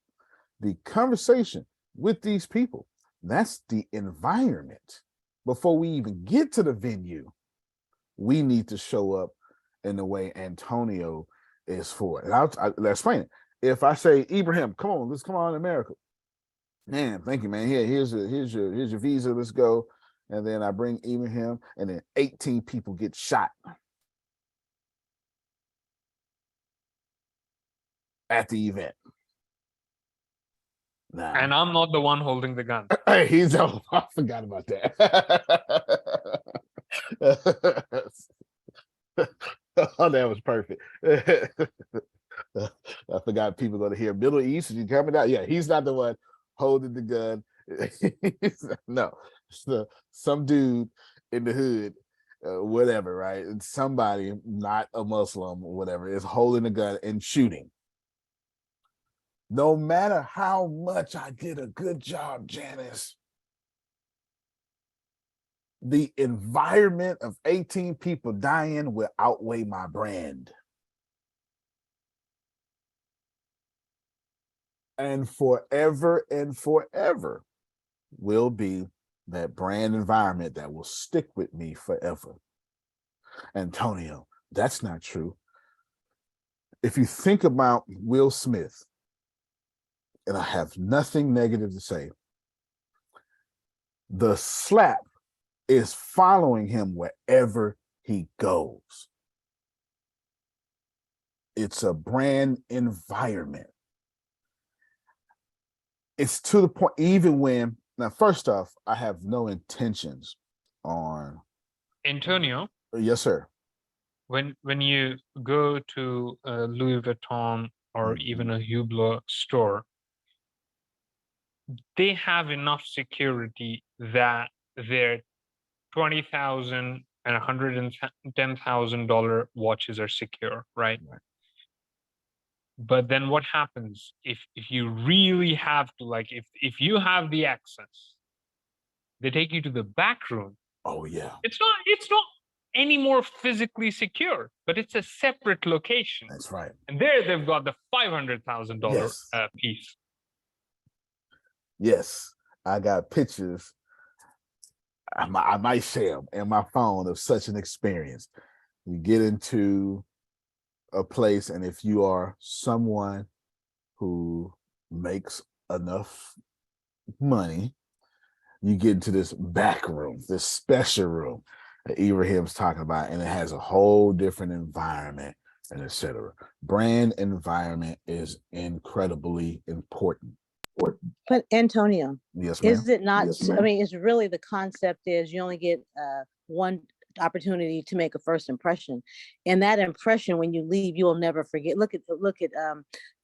Speaker 9: the conversation with these people, that's the environment. Before we even get to the venue, we need to show up in the way Antonio is for. And I'll explain it. If I say, Ibrahim, come on, let's come on to America. Man, thank you, man. Here's your visa. Let's go. And then I bring Ibrahim, and then 18 people get shot at the event. Nah.
Speaker 12: And I'm not the one holding the gun.
Speaker 9: Hey, I forgot about that. Oh, that was perfect. I forgot people going to hear Middle East. You coming out? Yeah, he's not the one holding the gun. No, some dude in the hood, whatever, right? And somebody, not a Muslim or whatever, is holding the gun and shooting. No matter how much I did a good job, Janice, the environment of 18 people dying will outweigh my brand. And forever will be that brand environment that will stick with me forever. Antonio, that's not true. If you think about Will Smith, and I have nothing negative to say, the slap is following him wherever he goes. It's a brand environment. It's to the point, even when, now, first off, I have no intentions on.
Speaker 12: Antonio?
Speaker 9: Yes, sir.
Speaker 12: When you go to a Louis Vuitton or even a Hublot store, they have enough security that their $20,000 and $110,000 watches are secure, right? But then what happens if you really have to, like, if you have the access, they take you to the back room.
Speaker 9: Oh yeah.
Speaker 12: It's not any more physically secure, but it's a separate location.
Speaker 9: That's right.
Speaker 12: And there they've got the $500,000 piece.
Speaker 9: Yes, I got pictures. I might share them in my phone of such an experience. You get into a place, and if you are someone who makes enough money, you get into this back room, this special room that Ibrahim's talking about, and it has a whole different environment, and etc. Brand environment is incredibly important.
Speaker 1: But Antonio,
Speaker 9: Yes, ma'am.
Speaker 1: is it not? I mean, it's really, the concept is you only get one opportunity to make a first impression. And that impression, when you leave, you'll never forget. Look at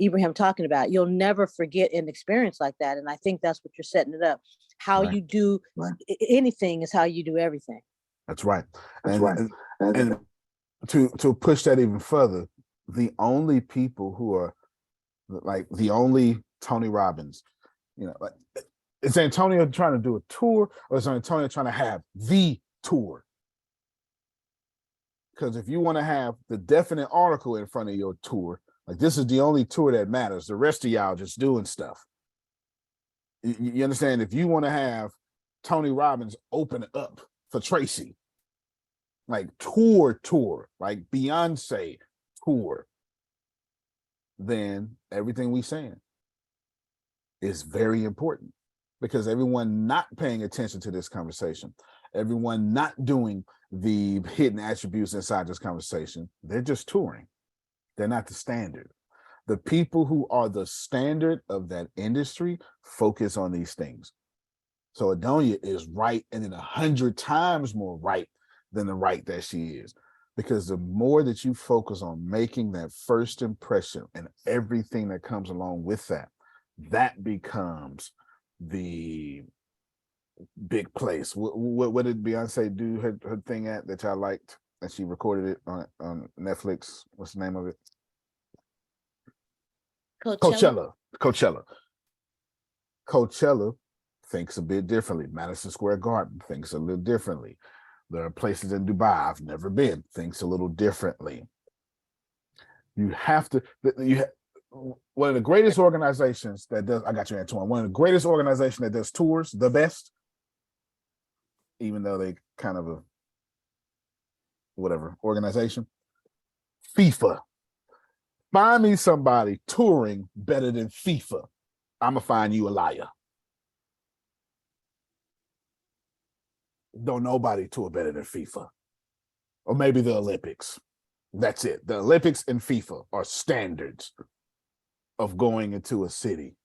Speaker 1: Ibrahim talking about, you'll never forget an experience like that. And I think that's what you're setting it up. How
Speaker 9: Right.
Speaker 1: you do anything is how you do everything.
Speaker 9: That's right. And to push that even further, the only people who are like the only Tony Robbins, like, is Antonio trying to do a tour, or is Antonio trying to have the tour? Because if you want to have the definite article in front of your tour, like this is the only tour that matters. The rest of y'all just doing stuff. You understand? If you want to have Tony Robbins open up for Tracy, like tour, like Beyonce tour, then everything we saying is very important, because everyone not paying attention to this conversation, everyone not doing the hidden attributes inside this conversation, they're just touring. They're not the standard. The people who are the standard of that industry focus on these things. So Adonia is right, and then 100 times more right than the right that she is. Because the more that you focus on making that first impression and everything that comes along with that, that becomes the big place. What did Beyonce do her thing at that y'all liked, and she recorded it on Netflix? What's the name of it? Coachella thinks a bit differently. Madison Square Garden thinks a little differently. There are places in Dubai I've never been, thinks a little differently. You have to, one of the greatest organizations that does, I got you, Antoine, one of the greatest organizations that does tours the best, even though they kind of a whatever organization, FIFA. Find me somebody touring better than FIFA. I'm gonna find you a liar. Don't nobody tour better than FIFA. Or maybe the Olympics. That's it. The Olympics and FIFA are standards of going into a city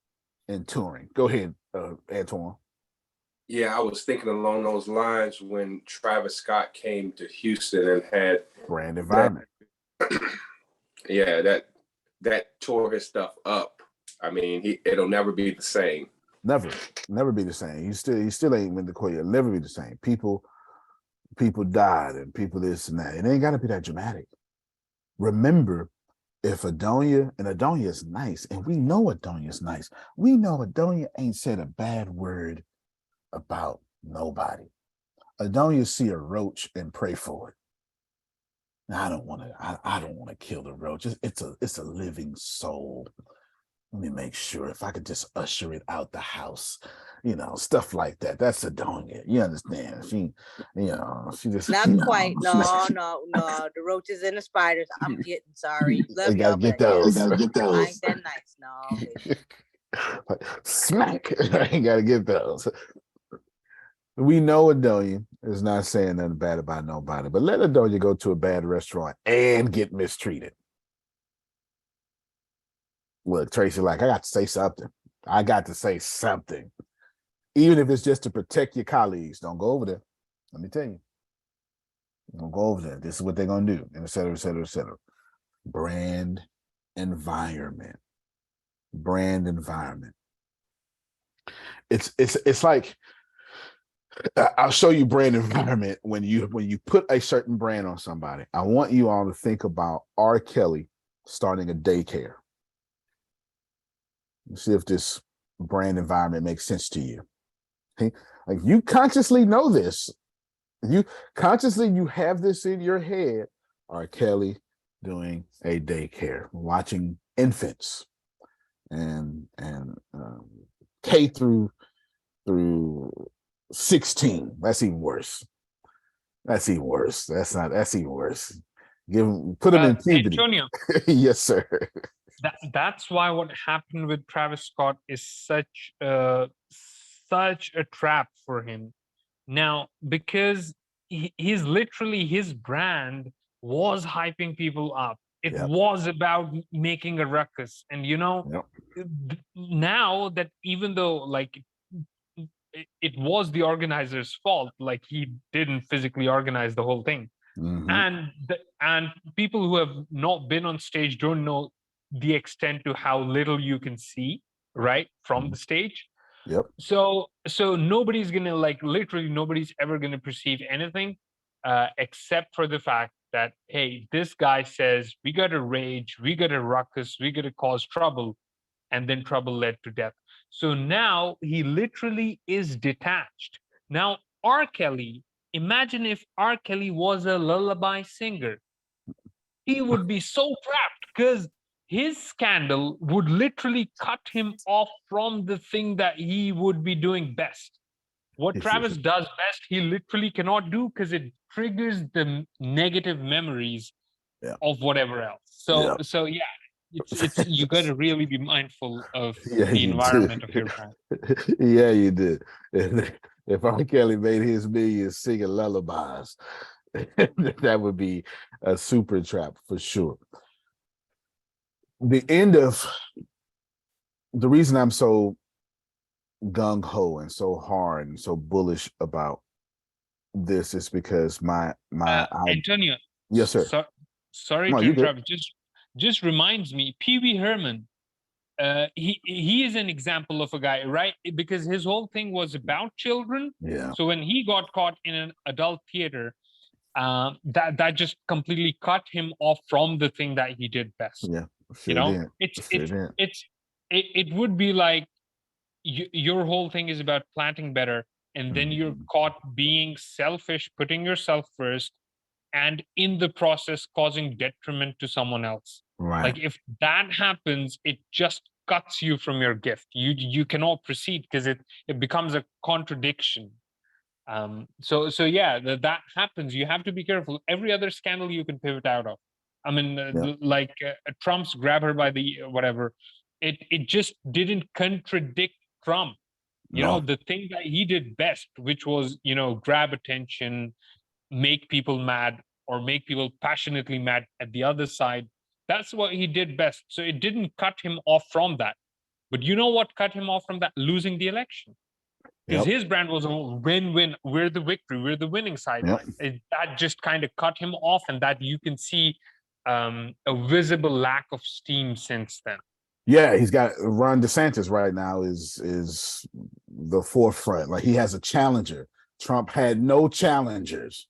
Speaker 9: and touring. Go ahead, Antoine.
Speaker 6: Yeah, I was thinking along those lines when Travis Scott came to Houston and had
Speaker 9: brand environment.
Speaker 6: That tore his stuff up. I mean, it'll never be the same.
Speaker 9: Never be the same. You still ain't in the core. It'll never be the same. People died and people this and that. It ain't gotta be that dramatic. Remember, if Adonia is nice, and we know Adonia's nice, we know Adonia ain't said a bad word about nobody. Adonia see a roach and pray for it. Now, I don't want to kill the roach. It's a living soul. Let me make sure if I could just usher it out the house, stuff like that. That's Adonia. You understand? She just
Speaker 1: not quite. No. The roaches and the spiders. I'm getting sorry. Love y'all,
Speaker 9: get those.
Speaker 1: I ain't that nice. No.
Speaker 9: Smack. I ain't gotta get those. We know Adonia is not saying nothing bad about nobody, but let Adonia go to a bad restaurant and get mistreated. Look, Tracy, I got to say something. Even if it's just to protect your colleagues. Don't go over there. Let me tell you. Don't go over there. This is what they're going to do, and et cetera, et cetera, et cetera. Brand environment. It's like, I'll show you brand environment when you put a certain brand on somebody. I want you all to think about R. Kelly starting a daycare. See if this brand environment makes sense to you. Okay? Like, you consciously know this. You have this in your head. R. Kelly doing a daycare, watching infants and K through 16. That's even worse. That's even worse. That's even worse. Put them in puberty.
Speaker 12: Antonio.
Speaker 9: Yes, sir.
Speaker 12: That's why what happened with Travis Scott is such a trap for him now, because he's literally, his brand was hyping people up. It was about making a ruckus, and now that even though it was the organizer's fault. Like he didn't physically organize the whole thing. And people who have not been on stage don't know the extent to how little you can see right from the stage.
Speaker 9: Yep.
Speaker 12: So nobody's gonna, like, literally nobody's ever gonna perceive anything except for the fact that, hey, this guy says we gotta rage, we gotta ruckus, we gotta cause trouble, and then trouble led to death. So now he literally is detached. Now R. Kelly, imagine if R. Kelly was a lullaby singer. He would be so trapped because his scandal would literally cut him off from the thing that he would be doing best. What Travis does best, he literally cannot do because it triggers the negative memories of whatever else. So yeah, it's you got to really be mindful of the environment of your brand.
Speaker 9: Yeah, you did. If R. Kelly made his millions singing lullabies, that would be a super trap for sure. The reason I'm so gung-ho and so hard and so bullish about this is because
Speaker 12: Antonio.
Speaker 9: Yes, sir.
Speaker 12: Sorry to interrupt. Just reminds me, Pee Wee Herman. He is an example of a guy, right? Because his whole thing was about children.
Speaker 9: Yeah.
Speaker 12: So when he got caught in an adult theater, that just completely cut him off from the thing that he did best.
Speaker 9: Yeah.
Speaker 12: You know, it would be like your whole thing is about planting better, and then you're caught being selfish, putting yourself first, and in the process causing detriment to someone else.
Speaker 9: Right.
Speaker 12: Like if that happens, it just cuts you from your gift. You cannot proceed because it becomes a contradiction. So yeah, that happens. You have to be careful. Every other scandal you can pivot out of. I mean, like Trump's grab her by the whatever. It just didn't contradict Trump. You know, the thing that he did best, which was, you know, grab attention, make people mad, or make people passionately mad at the other side. That's what he did best. So it didn't cut him off from that. But you know what cut him off from that? Losing the election. Because his brand was a win-win. We're the victory. We're the winning sideline. That just kind of cut him off, and that you can see a visible lack of steam since then.
Speaker 9: Yeah, he's got Ron DeSantis right now is the forefront. Like he has a challenger. Trump had no challengers.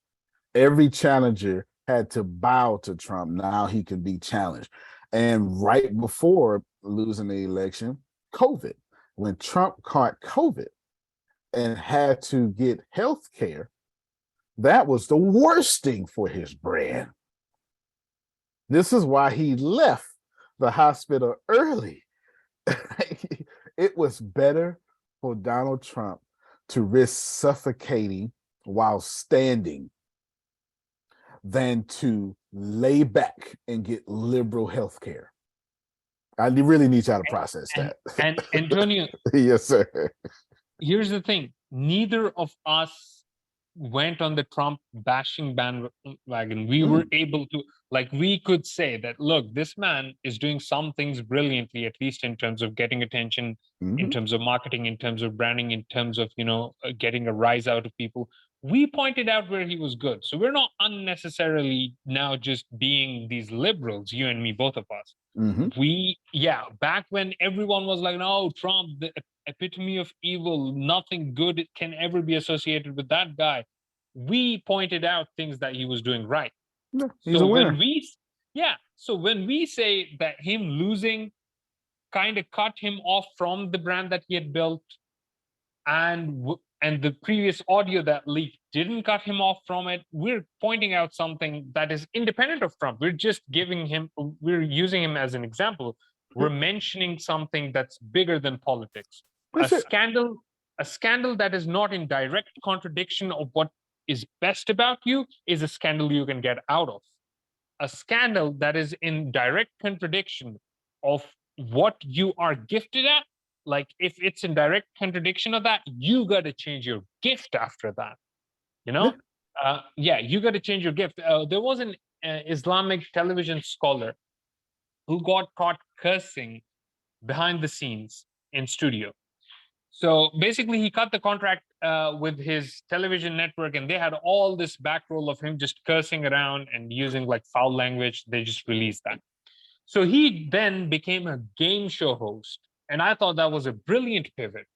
Speaker 9: Every challenger had to bow to Trump. Now he can be challenged. And right before losing the election, COVID, when Trump caught COVID and had to get health care, that was the worst thing for his brand. This is why he left the hospital early. It was better for Donald Trump to risk suffocating while standing than to lay back and get liberal health care. I really need y'all to process that.
Speaker 12: And Antonio,
Speaker 9: yes, sir.
Speaker 12: Here's the thing. Neither of us went on the Trump bashing bandwagon. We were able to, like, we could say that, look, this man is doing some things brilliantly, at least in terms of getting attention, in terms of marketing, in terms of branding, in terms of, you know, getting a rise out of people. We pointed out where he was good. So we're not unnecessarily now just being these liberals, you and me, both of us. Back when everyone was like, no, Trump, the epitome of evil, nothing good can ever be associated with that guy. We pointed out things that he was doing right.
Speaker 9: He's a winner.
Speaker 12: So when we say that him losing kind of cut him off from the brand that he had built, and the previous audio that leaked didn't cut him off from it, we're pointing out something that is independent of Trump. We're just we're using him as an example. We're mentioning something that's bigger than politics. A scandal that is not in direct contradiction of what is best about you is a scandal you can get out of. A scandal that is in direct contradiction of what you are gifted at, like if it's in direct contradiction of that, you got to change your gift after that. You know, you got to change your gift. There was an Islamic television scholar who got caught cursing behind the scenes in studio. So basically, he cut the contract with his television network, and they had all this back roll of him just cursing around and using like foul language. They just released that. So he then became a game show host. And I thought that was a brilliant pivot.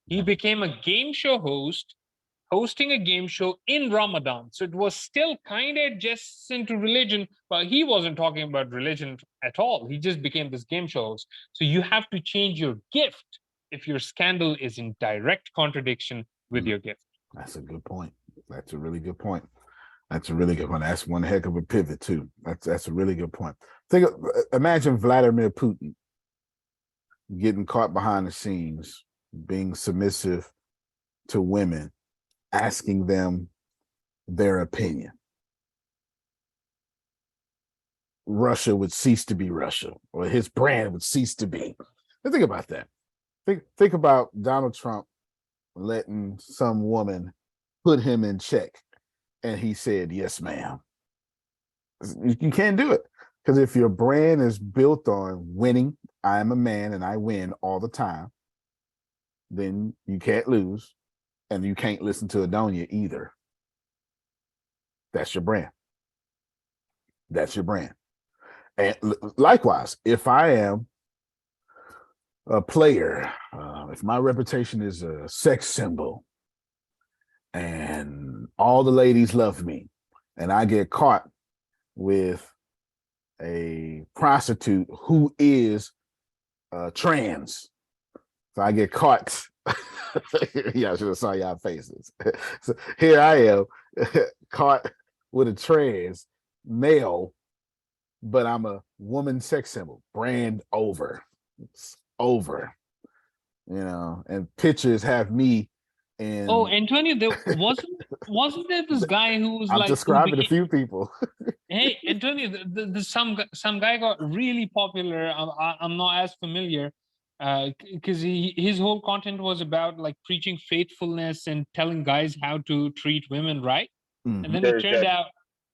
Speaker 12: He became a game show host, hosting a game show in Ramadan. So it was still kind of adjacent to religion, but he wasn't talking about religion at all. He just became this game show host. So you have to change your gift if your scandal is in direct contradiction with your gift.
Speaker 9: That's a good point. That's a really good point. That's a really good one. That's one heck of a pivot too. That's a really good point. Imagine Vladimir Putin getting caught behind the scenes, being submissive to women, asking them their opinion. Russia would cease to be Russia, or his brand would cease to be. Think about that. Think about Donald Trump letting some woman put him in check, and he said, "Yes, ma'am." You can't do it, because if your brand is built on winning, I am a man and I win all the time, then you can't lose, and you can't listen to Adonia either. That's your brand. That's your brand. And likewise, if I am a player, if my reputation is a sex symbol and all the ladies love me, and I get caught with a prostitute who is trans, so I get caught. Yeah, I should have saw y'all faces. So here I am caught with a trans male, but I'm a woman sex symbol. Brand over. It's over. And pictures have me in.
Speaker 12: Oh, Antonio, there wasn't there this guy who was
Speaker 9: I'm
Speaker 12: like
Speaker 9: describing a few people.
Speaker 12: Hey, Antonio, some guy got really popular. I'm not as familiar because his whole content was about like preaching faithfulness and telling guys how to treat women right. And then it turned out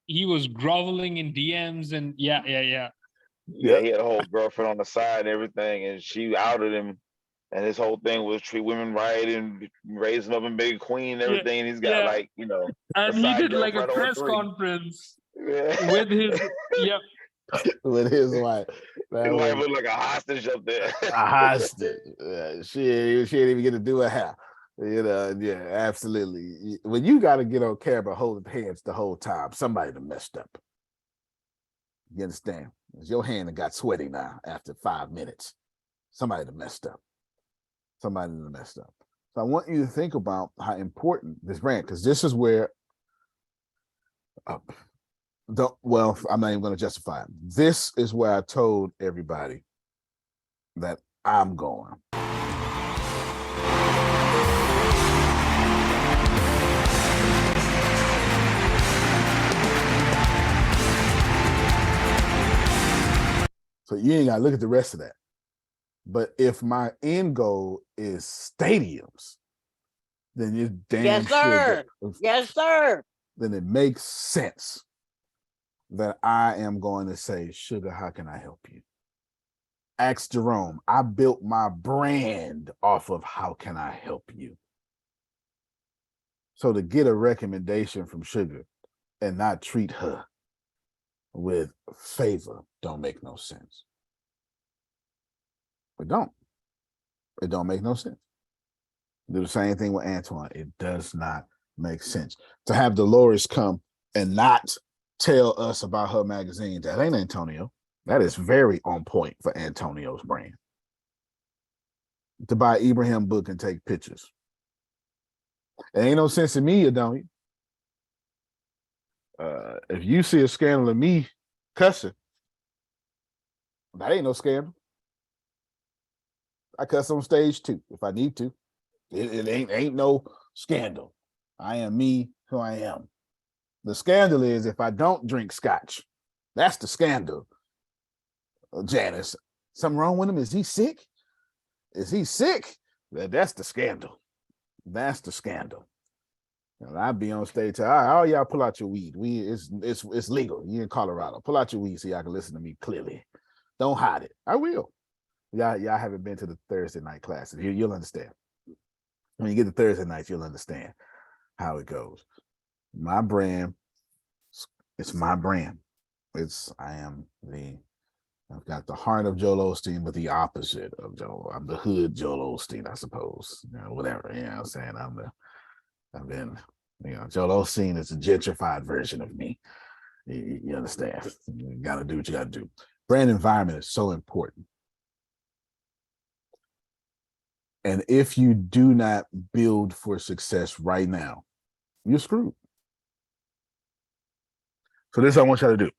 Speaker 12: he was groveling in DMs and yeah.
Speaker 5: Yeah, he had a whole girlfriend on the side and everything, and she outed him. And his whole thing was treat women right and raise them up and be a queen and everything. And he's got
Speaker 12: and he did like a press conference with his
Speaker 9: with his wife.
Speaker 5: His wife was like a hostage up there.
Speaker 9: A hostage. She didn't even get to do a hair. Yeah, absolutely. When you got to get on camera holding hands the whole time, somebody done messed up. You understand? Your hand got sweaty now after 5 minutes. Somebody done messed up. Somebody done messed up. So I want you to think about how important this brand, because this is where, I'm not even going to justify it. This is where I told everybody that I'm going. So you ain't got to look at the rest of that. But if my end goal is stadiums, then you damn sure.
Speaker 2: Yes, sir.
Speaker 9: Then it makes sense that I am going to say, Sugar, how can I help you? Ask Jerome. I built my brand off of how can I help you? So to get a recommendation from Sugar and not treat her with favor don't make no sense. It don't make no sense. Do the same thing with Antoine. It does not make sense. To have Dolores come and not tell us about her magazine, that ain't Antonio. That is very on point for Antonio's brand. To buy Ibrahim book and take pictures. It ain't no sense in me, don't you? If you see a scandal of me cussing, that ain't no scandal. I cuss on stage too, if I need to. It ain't no scandal. I am me who I am. The scandal is if I don't drink scotch. That's the scandal. Janice, something wrong with him? Is he sick? Is he sick? That's the scandal. That's the scandal. And I'd be on stage. All y'all pull out your weed. It's legal. You in Colorado. Pull out your weed so y'all can listen to me clearly. Don't hide it. I will. Y'all haven't been to the Thursday night classes. You'll understand. When you get to Thursday nights, you'll understand how it goes. My brand, it's my brand. I've got the heart of Joel Osteen, but the opposite of Joel. I'm the hood Joel Osteen, I suppose. Whatever. You know what I'm saying? Joel Osteen is a gentrified version of me. You understand? You gotta do what you gotta do. Brand environment is so important. And if you do not build for success right now, you're screwed. So this is what I want y'all to do.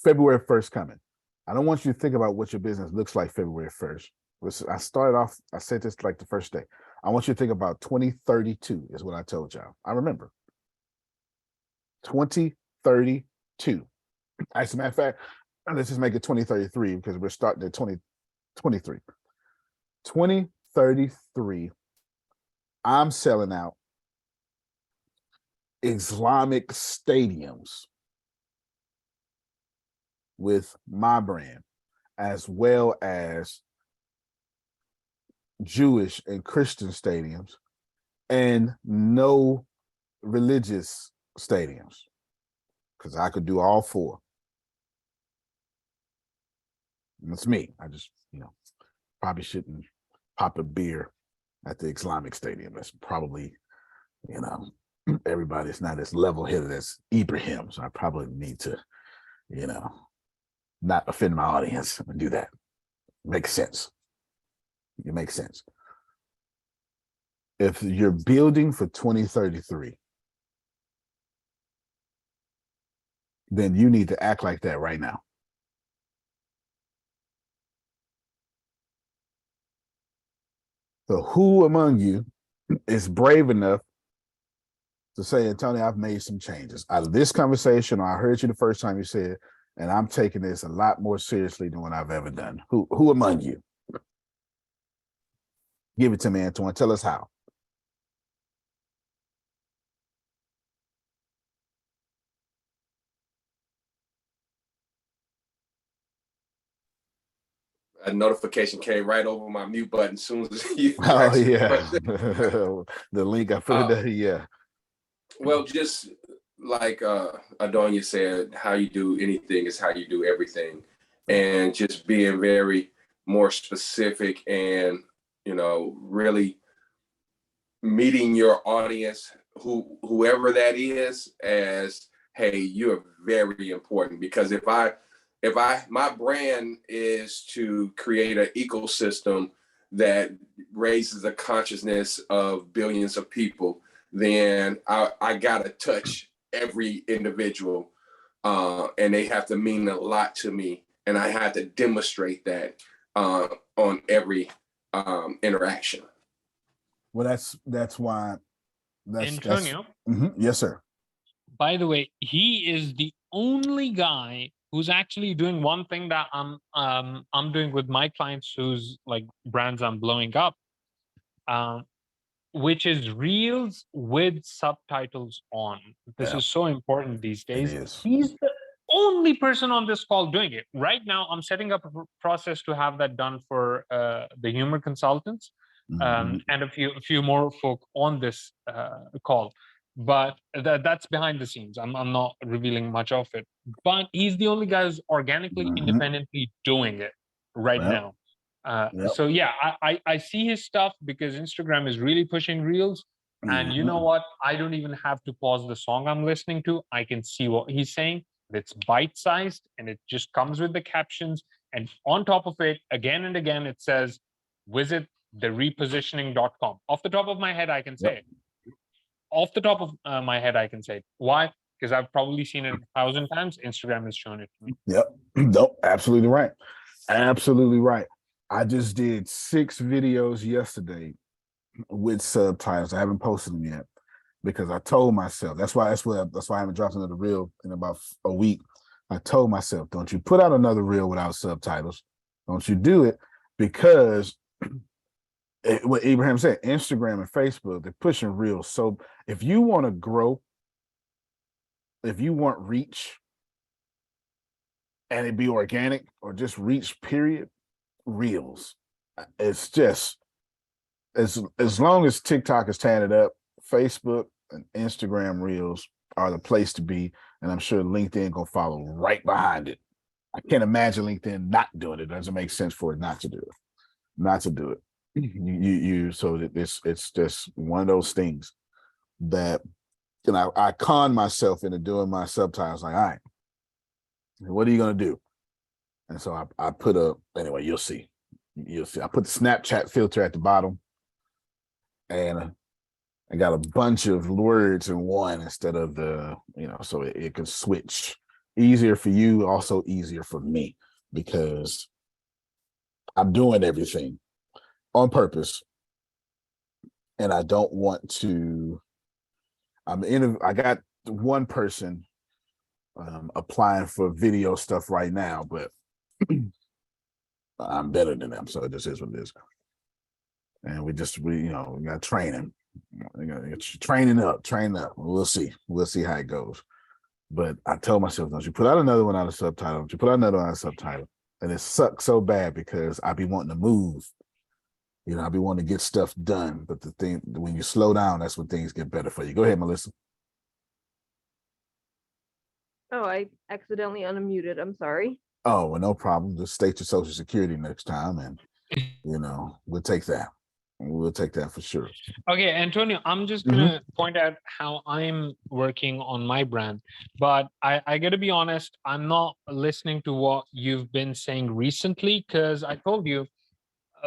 Speaker 9: February 1st coming. I don't want you to think about what your business looks like February 1st. I said this like the first day. I want you to think about 2032 is what I told y'all. I remember. 2032. As a matter of fact, let's just make it 2033 because we're starting at 2023. 2033, I'm selling out Islamic stadiums with my brand, as well as Jewish and Christian stadiums, and no religious stadiums, because I could do all four. And it's me. I just, probably shouldn't pop a beer at the Islamic stadium. That's probably, everybody's not as level-headed as Ibrahim, so I probably need to, not offend my audience and do that. Makes sense. It makes sense. If you're building for 2033, then you need to act like that right now. So who among you is brave enough to say, Antonio, I've made some changes out of this conversation, or I heard you the first time you said it, and I'm taking this a lot more seriously than what I've ever done? Who among you? Give it to me, Antoine. Tell us how.
Speaker 6: A notification came right over my mute button as soon as you
Speaker 9: Oh,
Speaker 6: asked
Speaker 9: yeah.
Speaker 6: the
Speaker 9: The link I put there, yeah.
Speaker 6: Well, just like Adonia said, how you do anything is how you do everything. And just being very more specific and, really meeting your audience, whoever that is, as, hey, you're very important. Because if my brand is to create an ecosystem that raises the consciousness of billions of people, then I gotta touch every individual, and they have to mean a lot to me, and I had to demonstrate that on every interaction.
Speaker 9: Well, that's why.
Speaker 12: Antonio,
Speaker 9: Yes, sir.
Speaker 12: by the way, he is the only guy who's actually doing one thing that I'm doing with my clients, whose like brands I'm blowing up, which is reels with subtitles on. This is so important these days.
Speaker 9: It is.
Speaker 12: He's the only person on this call doing it. Right now, I'm setting up a process to have that done for the humor consultants, and a few more folk on this call. But that's behind the scenes. I'm not revealing much of it. But he's the only guy who's organically, independently doing it right now. So yeah, I see his stuff because Instagram is really pushing reels. And you know what? I don't even have to pause the song I'm listening to. I can see what he's saying. It's bite-sized and it just comes with the captions. And on top of it, again and again, it says, visit therepositioning.com. Off the top of my head, I can say it. Off the top of my head, I can say it. Why? Because I've probably seen it 1,000 times. Instagram has shown it to me.
Speaker 9: Yep. Nope. Absolutely right. Absolutely right. I just did 6 videos yesterday with subtitles. I haven't posted them yet because I told myself, that's why I haven't dropped another reel in about a week. I told myself, don't you put out another reel without subtitles. Don't you do it, because what Ibrahim said, Instagram and Facebook, they're pushing reels. So if you want to grow, if you want reach and it be organic or just reach, period, reels. It's just as long as TikTok is tearing it up, Facebook and Instagram Reels are the place to be, and I'm sure LinkedIn gonna follow right behind it. I can't imagine LinkedIn not doing it. It doesn't make sense for it not to do it. Not to do it. So that it's just one of those things that, and I con myself into doing my subtitles. Like, all right, what are you gonna do? And so I put anyway, you'll see. You'll see. I put the Snapchat filter at the bottom, and I got a bunch of words in one instead of so it can switch. Easier for you, also easier for me, because I'm doing everything on purpose. And I don't want to, I got one person applying for video stuff right now, but I'm better than them. So it just is what it is. And we got training. We got training up. We'll see how it goes. But I told myself, don't you put out another one on a subtitle? Don't you put out another one on a subtitle? And it sucks so bad because I be wanting to move. I be wanting to get stuff done. But the thing, when you slow down, that's when things get better for you. Go ahead, Melissa.
Speaker 4: Oh, I accidentally unmuted. I'm sorry.
Speaker 9: Oh, well, no problem. Just state your social security next time, and we'll take that. We'll take that for sure.
Speaker 12: Okay, Antonio, I'm just gonna point out how I'm working on my brand, but I gotta be honest, I'm not listening to what you've been saying recently, because I told you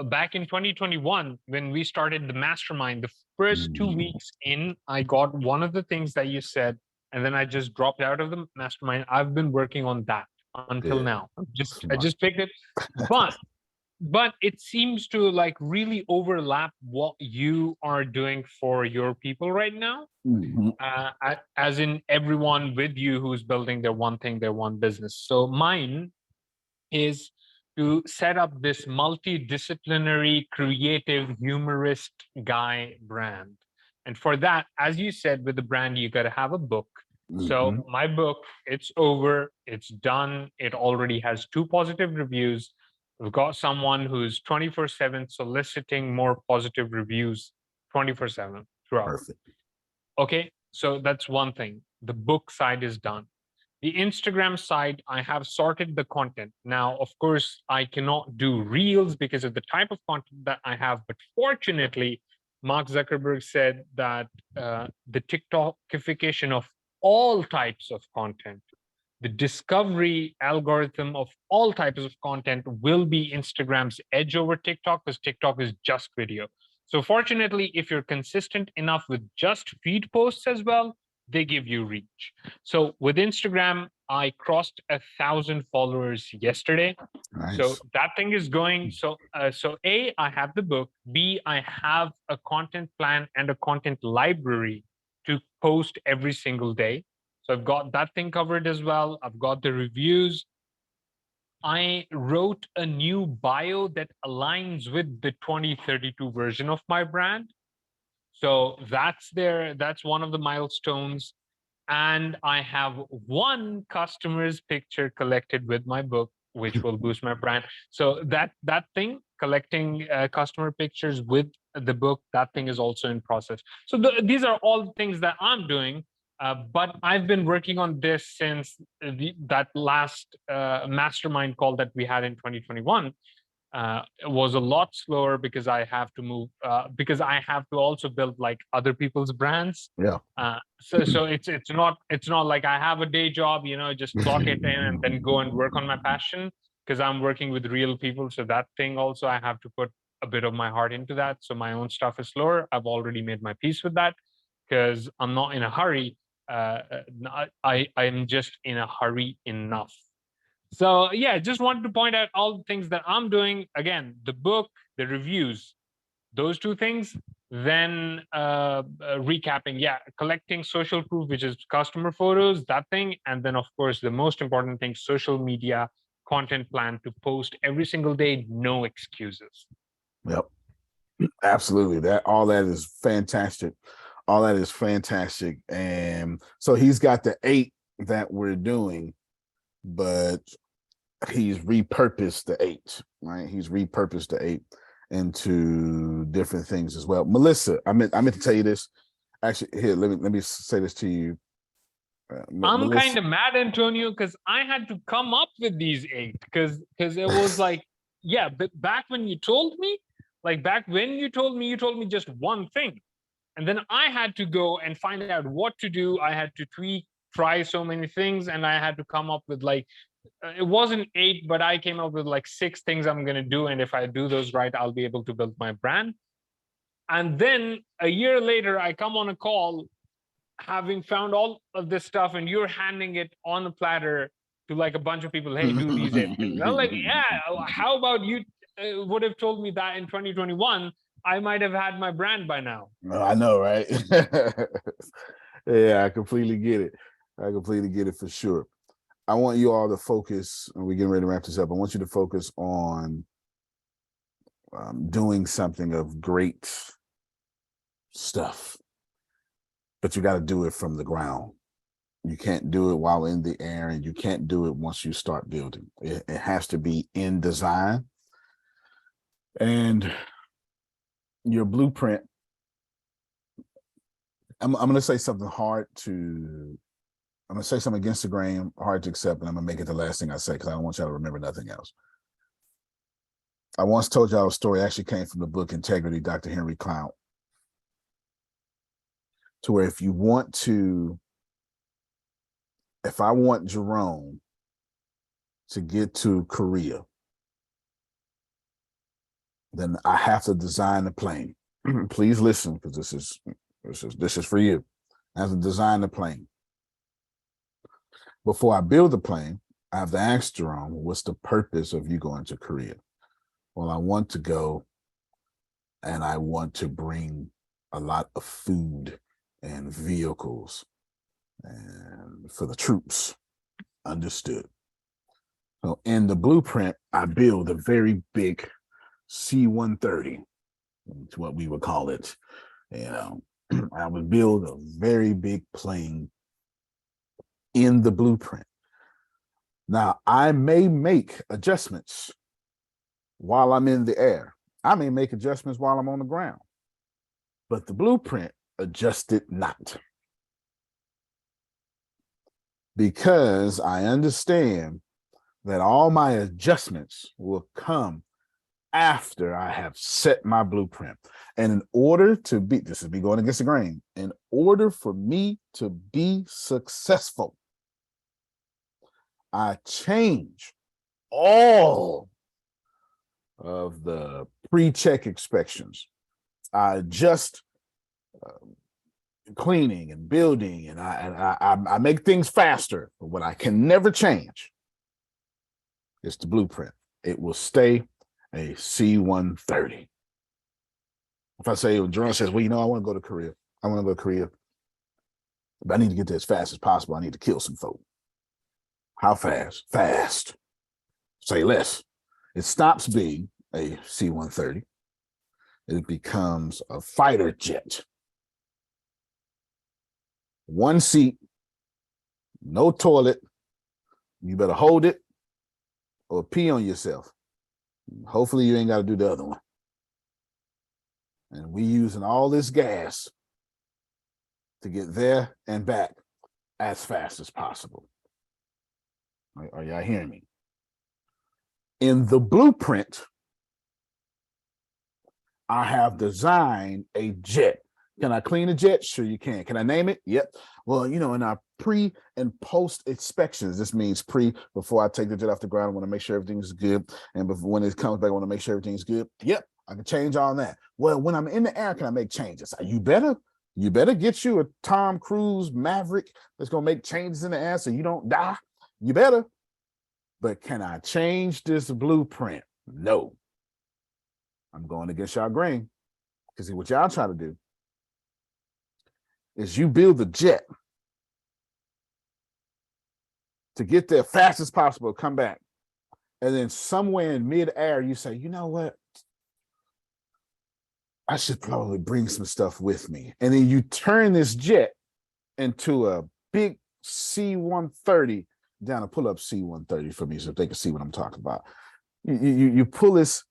Speaker 12: back in 2021 when we started the mastermind, the first 2 weeks in, I got one of the things that you said, and then I just dropped out of the mastermind. I've been working on that until now. I just picked it, but it seems to like really overlap what you are doing for your people right now. As in everyone with you who's building their one thing, their one business. So mine is to set up this multidisciplinary, creative, humorist guy brand. And for that, as you said, with the brand, you got to have a book. So my book, it's over, it's done. It already has 2 positive reviews. We've got someone who's 24/7 soliciting more positive reviews 24/7 throughout.
Speaker 9: Perfect.
Speaker 12: Okay, so that's one thing. The book side is done. The Instagram side, I have sorted the content. Now, of course, I cannot do reels because of the type of content that I have. But fortunately, Mark Zuckerberg said that the TikTokification of all types of content, the discovery algorithm of all types of content will be Instagram's edge over TikTok, because TikTok is just video. So fortunately, if you're consistent enough with just feed posts as well, they give you reach. So with Instagram, I crossed 1,000 followers yesterday.
Speaker 9: Nice.
Speaker 12: So that thing is going. So A, I have the book. B, I have a content plan and a content library to post every single day. So I've got that thing covered as well. I've got the reviews. I wrote a new bio that aligns with the 2032 version of my brand. So that's one of the milestones. And I have 1 customer's picture collected with my book, which will boost my brand. So that thing, collecting customer pictures with the book, that thing is also in process. So these are all things that I'm doing. But I've been working on this since that last mastermind call that we had in 2021. It was a lot slower because I have to move, because I have to also build like other people's brands.
Speaker 9: Yeah.
Speaker 12: So it's not like I have a day job, just clock it in and then go and work on my passion, because I'm working with real people. So that thing also, I have to put a bit of my heart into that. So my own stuff is slower. I've already made my peace with that because I'm not in a hurry. I'm just in a hurry enough. So yeah, just wanted to point out all the things that I'm doing. Again, the book, the reviews, those 2 things. Then recapping, collecting social proof, which is customer photos, that thing. And then of course, the most important thing, social media content plan to post every single day, no excuses.
Speaker 9: Yep. Absolutely. All that is fantastic. All that is fantastic. And so he's got the 8 that we're doing, but he's repurposed the 8, right? He's repurposed the 8. into different things as well. Melissa, I meant to tell you this. Actually, here, let me say this to you.
Speaker 12: I'm kind of mad, Antonio, because I had to come up with these 8 because it was like, yeah, but back when you told me, you told me just one thing. And then I had to go and find out what to do. I had to tweak, try so many things, and I had to come up with it wasn't 8, but I came up with 6 things I'm going to do. And if I do those right, I'll be able to build my brand. And then a year later, I come on a call having found all of this stuff, and you're handing it on a platter to a bunch of people. Hey, do these 8 things. I'm like, yeah, how about you would have told me that in 2021? I might have had my brand by now.
Speaker 9: I know, right? Yeah, I completely get it. I completely get it for sure. I want you all to focus, and we're getting ready to wrap this up. I want you to focus on doing something of great stuff, but you got to do it from the ground. You can't do it while in the air, and you can't do it once you start building. It has to be in design. And your blueprint, I'm going to say something I'm going to say something against the grain, hard to accept, and I'm going to make it the last thing I say because I don't want y'all to remember nothing else. I once told y'all a story, actually came from the book Integrity, Dr. Henry Cloud, to where if I want Jerome to get to Korea, then I have to design the plane. Please listen, because this is for you. I have to design the plane. Before I build the plane, I have to ask Jerome, what's the purpose of you going to Korea? Well, I want to go and I want to bring a lot of food and vehicles and for the troops. Understood. So in the blueprint, I build a very big C-130. It's what we would call it. I would build a very big plane in the blueprint. Now, I may make adjustments while I'm in the air. I may make adjustments while I'm on the ground, but the blueprint adjusted not. Because I understand that all my adjustments will come after I have set my blueprint. And in order to be, this is me going against the grain, in order for me to be successful, I change all of the pre-check inspections. I adjust cleaning and building, and I make things faster. But what I can never change is the blueprint. It will stay a C-130. If I say, Jerome says, well, I want to go to Korea. I want to go to Korea, but I need to get there as fast as possible. I need to kill some folk. How fast? Fast. Say less. It stops being a C-130. It becomes a fighter jet. One seat, no toilet. You better hold it or pee on yourself. Hopefully you ain't got to do the other one. And we using all this gas to get there and back as fast as possible. Are y'all hearing me? In the blueprint, I have designed a jet. Can I clean a jet? Sure you can. Can I name it? Yep. Well, in our pre and post inspections, this means before I take the jet off the ground, I want to make sure everything's good. And when it comes back, I want to make sure everything's good. Yep, I can change all that. Well, when I'm in the air, can I make changes? You better get you a Tom Cruise Maverick that's going to make changes in the air so you don't die. You better. But can I change this blueprint? No. I'm going against y'all grain. Because see, what y'all try to do is you build the jet to get there fast as possible, come back. And then somewhere in midair, you say, you know what? I should probably bring some stuff with me. And then you turn this jet into a big C-130, down and pull up C-130 for me so they can see what I'm talking about. You pull this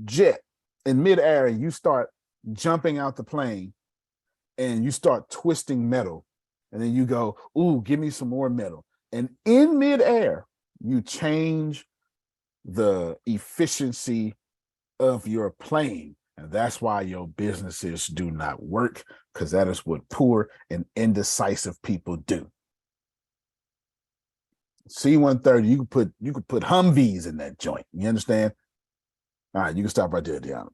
Speaker 9: jet in midair and you start jumping out the plane and you start twisting metal, and then you go, ooh, give me some more metal. And in midair, you change the efficiency of your plane. And that's why your businesses do not work, because that is what poor and indecisive people do. C-130, you could put Humvees in that joint. You understand? All right, you can stop right there, Deanna.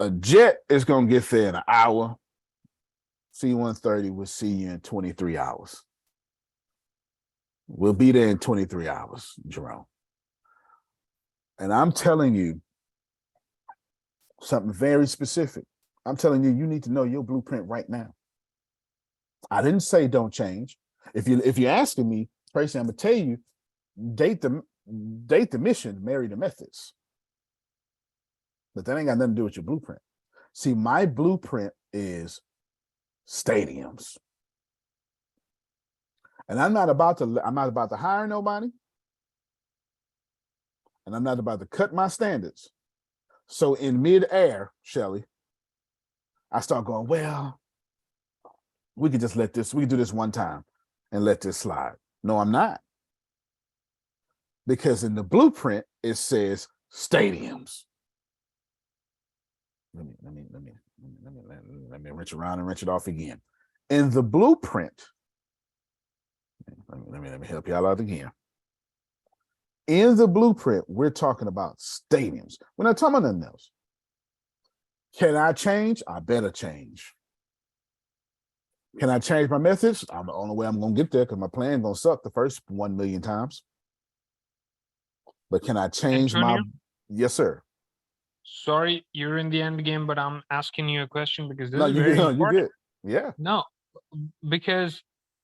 Speaker 9: A jet is going to get there in an hour. C-130 will see you in 23 hours. We'll be there in 23 hours, Jerome. And I'm telling you something very specific. I'm telling you, you need to know your blueprint right now. I didn't say don't change. If you're asking me, Tracy, I'm gonna tell you, date the mission, marry the methods. But that ain't got nothing to do with your blueprint. See, my blueprint is stadiums. And I'm not about to hire nobody. And I'm not about to cut my standards. So in midair, Shelly, I start going, well, we could just we could do this one time and let this slide. No, I'm not. Because in the blueprint, it says stadiums. Let me wrench around and wrench it off again. In the blueprint, let me help y'all out again. In the blueprint, we're talking about stadiums. We're not talking about nothing else. Can I change? I better change. Can I change my methods? I'm the only way I'm going to get there, because my plan going to suck the first 1 million times. But can I change
Speaker 12: Antonio?
Speaker 9: Yes, sir.
Speaker 12: Sorry, you're in the end game, but I'm asking you a question because this
Speaker 9: No,
Speaker 12: is very
Speaker 9: you
Speaker 12: important.
Speaker 9: good. Yeah.
Speaker 12: No, because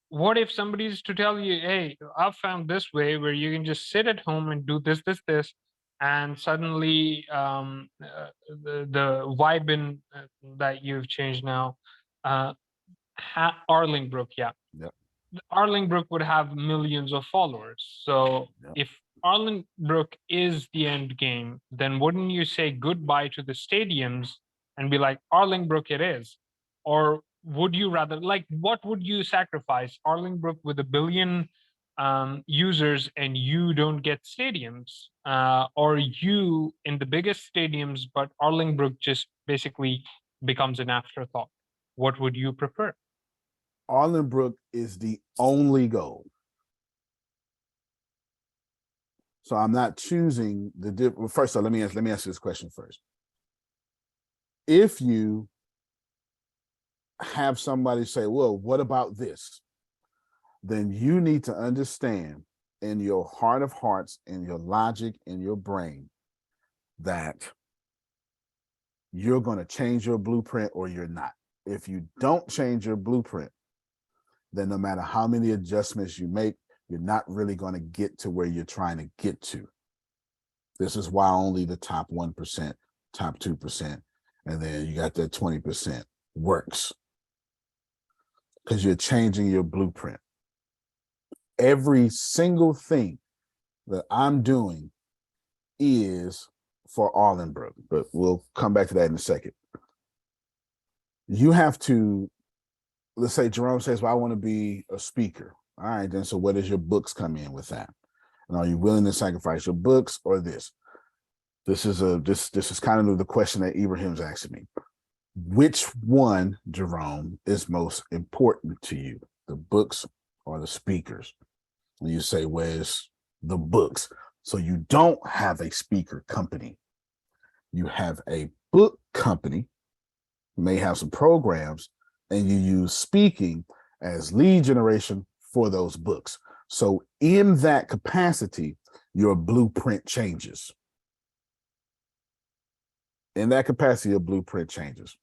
Speaker 12: what if somebody's to tell you, hey, I found this way where you can just sit at home and do this, and suddenly the vibe in that you've changed now, Arlingbrook, yeah.
Speaker 9: Yep.
Speaker 12: Arlingbrook would have millions of followers. So
Speaker 9: Yep.
Speaker 12: if Arlingbrook is the end game, then wouldn't you say goodbye to the stadiums and be like, Arlingbrook it is? Or would you rather, like, what would you sacrifice? Arlingbrook with 1 billion users and you don't get stadiums? Or you in the biggest stadiums, but Arlingbrook just basically becomes an afterthought? What would you prefer?
Speaker 9: Arlenbrook is the only goal. So I'm not choosing well, first of all, let me answer this question first. If you have somebody say, well, what about this? Then you need to understand in your heart of hearts, in your logic, in your brain, that you're going to change your blueprint or you're not. If you don't change your blueprint, then no matter how many adjustments you make, you're not really going to get to where you're trying to get to. This is why only the top 1%, top 2%, and then you got that 20% works. Because you're changing your blueprint. Every single thing that I'm doing is for Arlenbrook, but we'll come back to that in a second. You have to, let's say Jerome says, well, I want to be a speaker. All right, then, so where does your books come in with that? And are you willing to sacrifice your books or this? This is kind of the question that Ibrahim's asking me. Which one, Jerome, is most important to you, the books or the speakers? And you say, where's the books? So you don't have a speaker company. You have a book company. You may have some programs, and you use speaking as lead generation for those books. So in that capacity, your blueprint changes. In that capacity, your blueprint changes.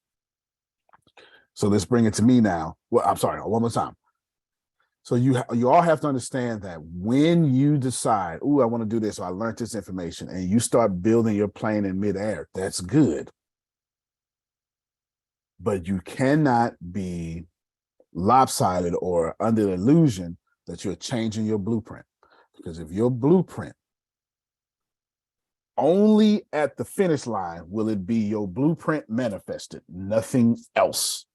Speaker 9: So let's bring it to me now. Well, I'm sorry, one more time. So you all have to understand that when you decide, oh, I want to do this, or I learned this information, and you start building your plane in midair, that's good. But you cannot be lopsided or under the illusion that you're changing your blueprint. Because if your blueprint Only at the finish line will it be your blueprint manifested. Nothing else.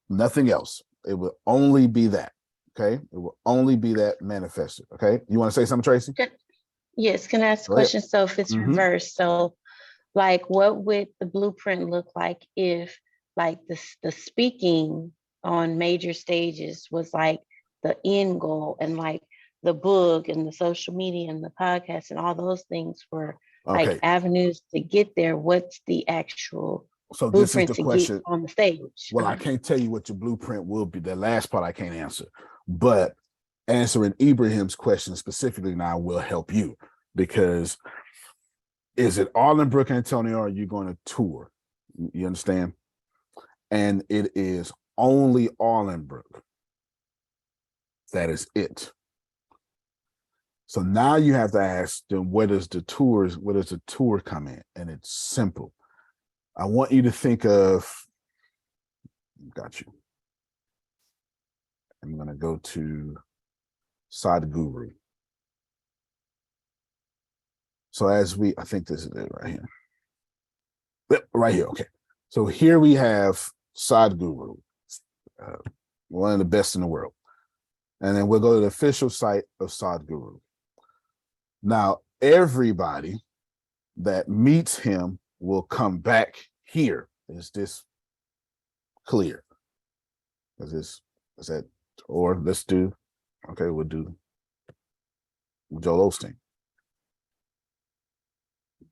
Speaker 9: Nothing else. It will only be that. Okay. It will only be that manifested. Okay. You want to say something, Tracy?
Speaker 13: Yes, can I ask a
Speaker 9: Go ahead.
Speaker 13: question? So if it's
Speaker 9: Mhm.
Speaker 13: reversed, so like what would the blueprint look like if like the speaking on major stages was like the end goal, and like the book and the social media and the podcast and all those things were like
Speaker 9: Okay.
Speaker 13: avenues to get there? What's the actual
Speaker 9: So this is
Speaker 13: blueprint
Speaker 9: the
Speaker 13: to get
Speaker 9: question.
Speaker 13: on the stage?
Speaker 9: Well, I can't tell you what your blueprint will be. The last part I can't answer, but answering Ibrahim's question specifically now will help you, because is it all in Brook Antonio, or are you going to tour? You understand? And it is only all in Brook. That is it. So now you have to ask them, where does the tour come in? And it's simple. I want you to think of, got you. I'm going to go to Sadhguru. So I think this is it right here. Yep, right here. Okay. So here we have Sadhguru, one of the best in the world. And then we'll go to the official site of Sadhguru. Now, everybody that meets him will come back here. Is this clear? Is that, or let's do, okay, we'll do Joel Osteen.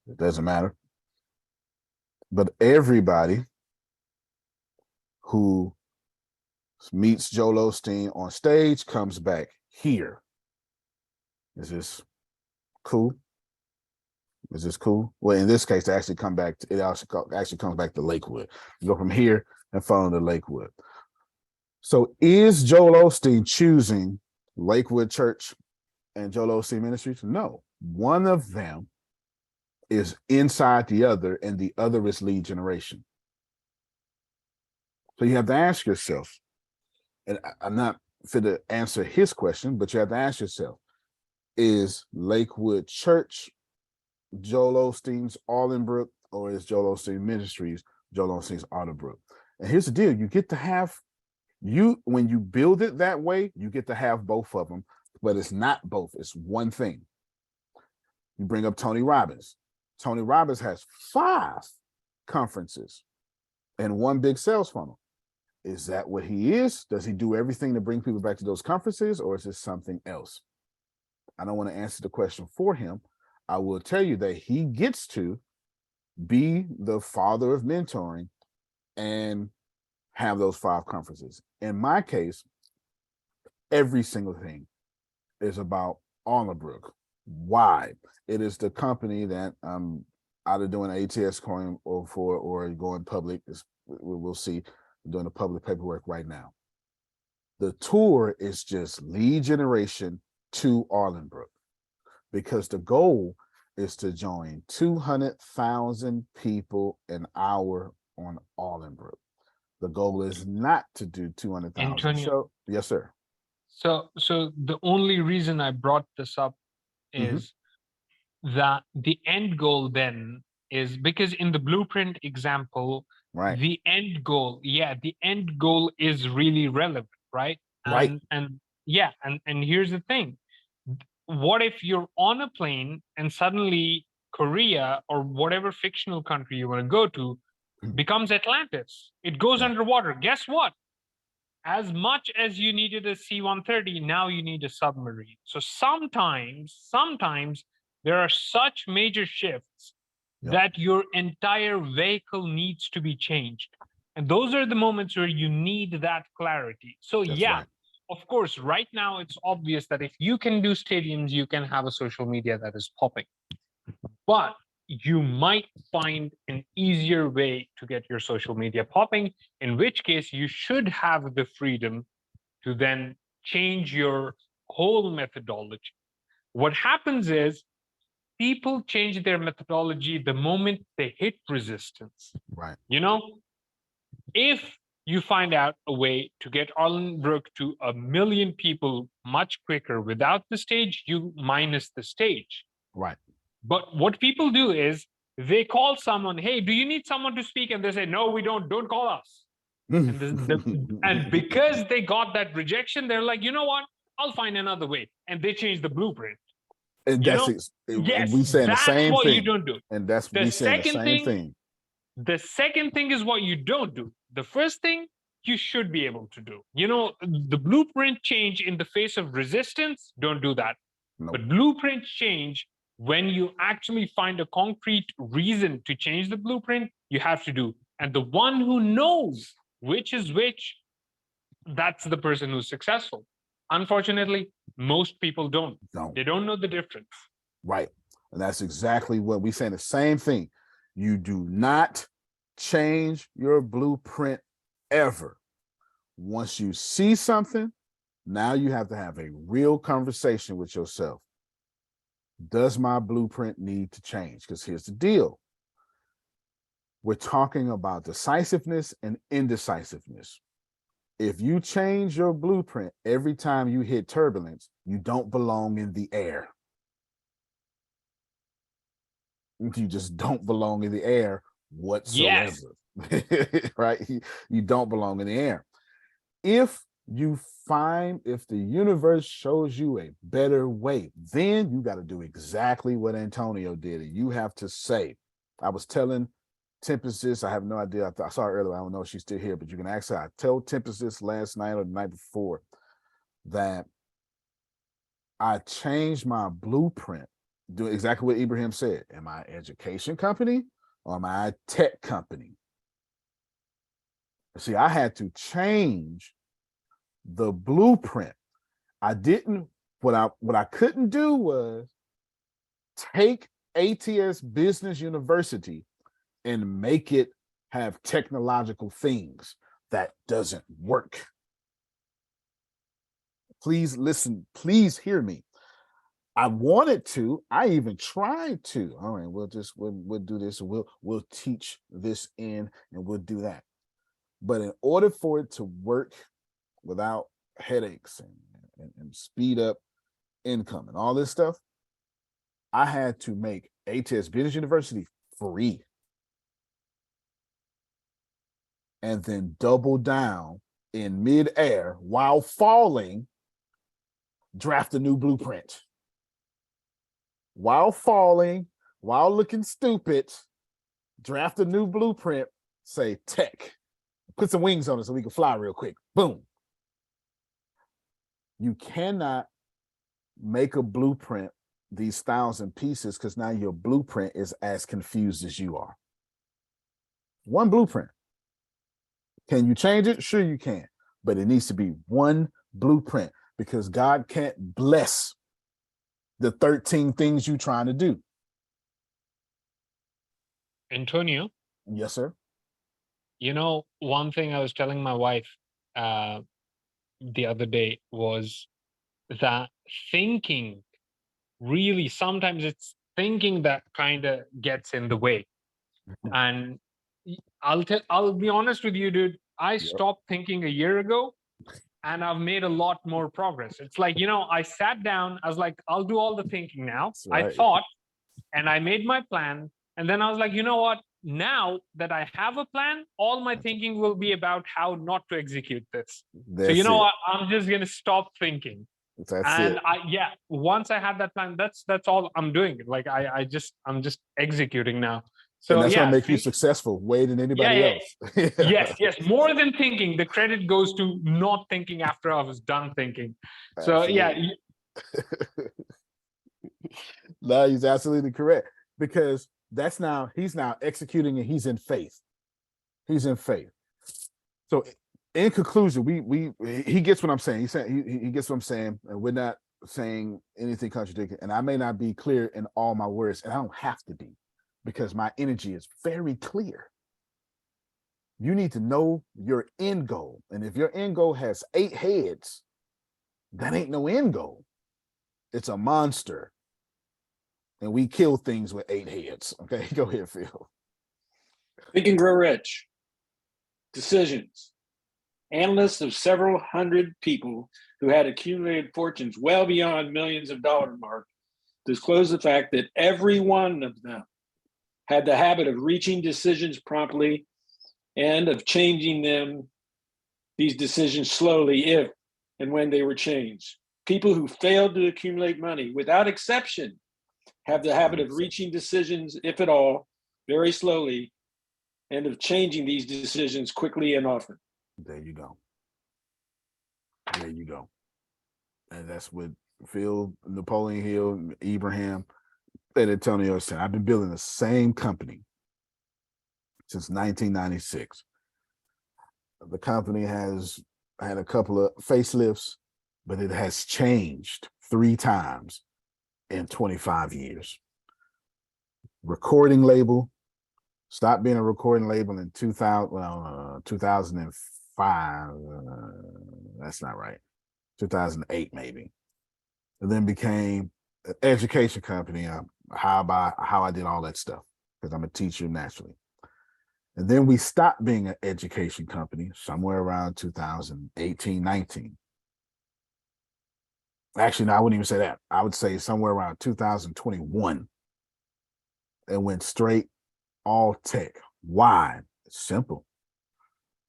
Speaker 9: It doesn't matter. But everybody who meets Joel Osteen on stage comes back here. Is this cool? Is this cool? Well, in this case, it actually comes back to Lakewood. You go from here and follow to Lakewood. So is Joel Osteen choosing Lakewood Church and Joel Osteen Ministries? No. One of them is inside the other, and the other is lead generation. So you have to ask yourself, and I'm not fit to answer his question, but you have to ask yourself, is Lakewood Church Joel Osteen's Allenbrook, or is Joel Osteen Ministries Joel Osteen's Allenbrook? And here's the deal: you get to have when you build it that way, you get to have both of them, but it's not both. It's one thing. You bring up Tony Robbins. Tony Robbins has 5 conferences and 1 big sales funnel. Is that what he is? Does he do everything to bring people back to those conferences, or is it something else? I don't want to answer the question for him. I will tell you that he gets to be the father of mentoring and have those 5 conferences. In my case, every single thing is about Allenbrook. Why? It is the company that I'm either doing an ATS coin or going public. We'll see. I'm doing the public paperwork right now. The tour is just lead generation to Allenbrook, because the goal is to join 200,000 people an hour on Allenbrook. The goal is not to do 200,000
Speaker 12: Antonio.
Speaker 9: show. Yes, sir.
Speaker 12: So the only reason I brought this up is that the end goal then is, because in the blueprint example,
Speaker 9: Right.
Speaker 12: the end goal is really relevant, right?
Speaker 9: Right.
Speaker 12: And here's the thing. What if you're on a plane and suddenly Korea or whatever fictional country you want to go to becomes Atlantis? It goes underwater. Guess what? As much as you needed a C-130, now you need a submarine. So sometimes there are such major shifts that your entire vehicle needs to be changed. And those are the moments where you need that clarity. So
Speaker 9: That's
Speaker 12: yeah,
Speaker 9: right.
Speaker 12: of course, right now it's obvious that if you can do stadiums, you can have a social media that is popping. But you might find an easier way to get your social media popping, in which case you should have the freedom to then change your whole methodology. What happens is people change their methodology the moment they hit resistance.
Speaker 9: Right.
Speaker 12: You know, if you find out a way to get Allenbrook to 1 million people much quicker without the stage, you minus the stage.
Speaker 9: Right.
Speaker 12: But what people do is they call someone, hey, do you need someone to speak? And they say, no, we don't call us. And because they got that rejection, they're like, you know what? I'll find another way. And they change the blueprint.
Speaker 9: And
Speaker 12: You
Speaker 9: that's
Speaker 12: know? Yes,
Speaker 9: we saying the
Speaker 12: that's
Speaker 9: same
Speaker 12: what you
Speaker 9: thing.
Speaker 12: don't do.
Speaker 9: And that's
Speaker 12: The
Speaker 9: we saying the
Speaker 12: second
Speaker 9: same
Speaker 12: thing,
Speaker 9: thing.
Speaker 12: the second thing is what you don't do. The first thing you should be able to do. You know, the blueprint change in the face of resistance, don't do that.
Speaker 9: Nope.
Speaker 12: But blueprint change, when you actually find a concrete reason to change the blueprint, you have to do. And the one who knows which is which, that's the person who's successful. Unfortunately, most people don't. They don't know the difference.
Speaker 9: Right. And that's exactly what we saying the same thing. You do not change your blueprint ever. Once you see something, now you have to have a real conversation with yourself. Does my blueprint need to change? Because here's the deal. We're talking about decisiveness and indecisiveness. If you change your blueprint every time you hit turbulence, you don't belong in the air. You just don't belong in the air whatsoever. Yes. Right? You don't belong in the air. If the universe shows you a better way, then you got to do exactly what Antonio did. And you have to say, I was telling Tempest this, I have no idea. I saw her earlier. I don't know if she's still here, but you can ask her. I told Tempest this last night or the night before that I changed my blueprint, doing exactly what Ibrahim said. Am I an education company or am I a tech company? See, I had to change the blueprint. I didn't, what I couldn't do was take ATS Business University and make it have technological things. That doesn't work. Please listen, please hear me. I wanted to, I even tried to. All right, we'll do this, and we'll teach this and we'll do that. But in order for it to work without headaches and speed up income and all this stuff, I had to make ATS Business University free. And then double down in midair while falling, draft a new blueprint. While falling, while looking stupid, draft a new blueprint, say tech. Put some wings on it so we can fly real quick. Boom. You cannot make a blueprint these 1,000 pieces because now your blueprint is as confused as you are. One blueprint. Can you change it? Sure you can, but it needs to be one blueprint because God can't bless the 13 things you're trying to do.
Speaker 12: Antonio?
Speaker 9: Yes, sir.
Speaker 12: You know, one thing I was telling my wife the other day was that thinking, really, sometimes it's thinking that kind of gets in the way. And I'll be honest with you, dude. I stopped thinking a year ago and I've made a lot more progress. It's like, you know, I sat down, I was like, I'll do all the thinking now. Right. I thought, and I made my plan. And then I was like, you know what? Now that I have a plan, all my thinking will be about how not to execute this. So, you know what? I'm just going to stop thinking.
Speaker 9: That's it.
Speaker 12: Once I had that plan, that's all I'm doing. Like I'm just executing now. So
Speaker 9: and that's what makes you successful way than anybody else.
Speaker 12: Yes. More than thinking, the credit goes to not thinking after I was done thinking. So absolutely.
Speaker 9: No, he's absolutely correct. Because he's now executing and he's in faith. He's in faith. So in conclusion, he gets what I'm saying. He gets what I'm saying, and we're not saying anything contradictory. And I may not be clear in all my words, and I don't have to be, because my energy is very clear. You need to know your end goal. And if your end goal has 8 heads, that ain't no end goal. It's a monster. And we kill things with 8 heads. Okay, go ahead, Phil.
Speaker 14: Think and Grow Rich. Decisions. Analysts of several hundred people who had accumulated fortunes well beyond millions of dollar mark disclosed the fact that every one of them had the habit of reaching decisions promptly and of changing these decisions slowly if and when they were changed. People who failed to accumulate money, without exception, have the habit of reaching decisions, if at all, very slowly, and of changing these decisions quickly and often.
Speaker 9: There you go. There you go. And that's what Phil, Napoleon Hill, Ibrahim, and Antonio said. I've been building the same company since 1996. The company has had a couple of facelifts, but it has changed 3 times in 25 years. Recording label, stopped being a recording label in 2005. That's not right. 2008 maybe. And then became an education company. How I did all that stuff, because I'm a teacher naturally. And then we stopped being an education company somewhere around 2018, 19. Actually, no, I wouldn't even say that. I would say somewhere around 2021. And went straight all tech. Why? It's simple.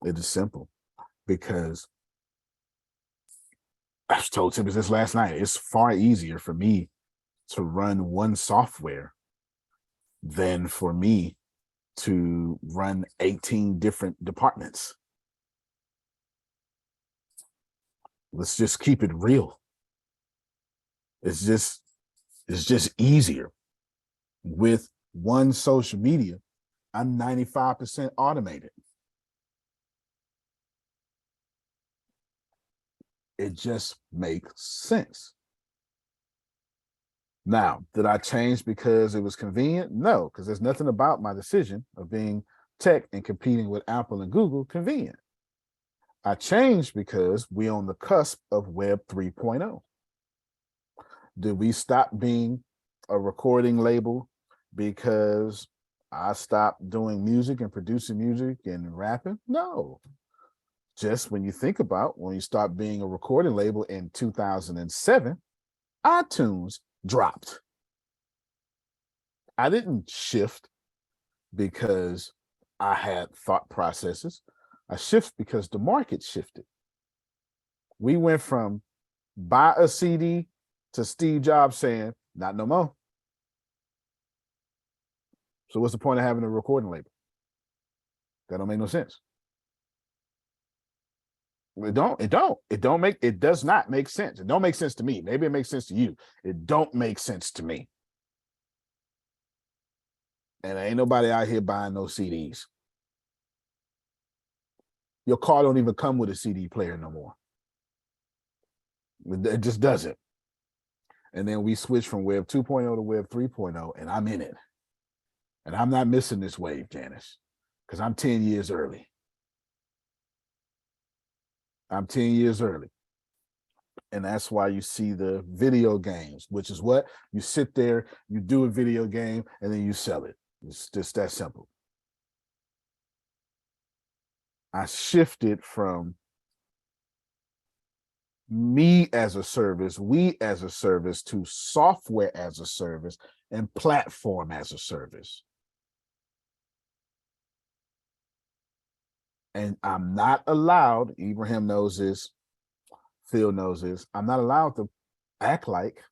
Speaker 9: It is simple. Because I told Tim this last night, it's far easier for me to run one software than for me to run 18 different departments. Let's just keep it real. It's just easier. With one social media, I'm 95% automated. It just makes sense. Now, did I change because it was convenient? No, because there's nothing about my decision of being tech and competing with Apple and Google convenient. I changed because we're on the cusp of Web 3.0. Did we stop being a recording label because I stopped doing music and producing music and rapping? No. Just when you think about when you start being a recording label in 2007, iTunes dropped. I didn't shift because I had thought processes. I shift because the market shifted. We went from buy a CD to Steve Jobs saying, not no more. So what's the point of having a recording label? That don't make no sense. It does not make sense. It don't make sense to me. Maybe it makes sense to you. It don't make sense to me. And ain't nobody out here buying no CDs. Your car don't even come with a CD player no more. It just doesn't. And then we switch from Web 2.0 to Web 3.0, and I'm in it. And I'm not missing this wave, Janice, because I'm 10 years early. I'm 10 years early. And that's why you see the video games, which is what? You sit there, you do a video game, and then you sell it. It's just that simple. I shifted from me as a service, we as a service, to software as a service and platform as a service. And I'm not allowed, Ibrahim knows this, Phil knows this, I'm not allowed to act like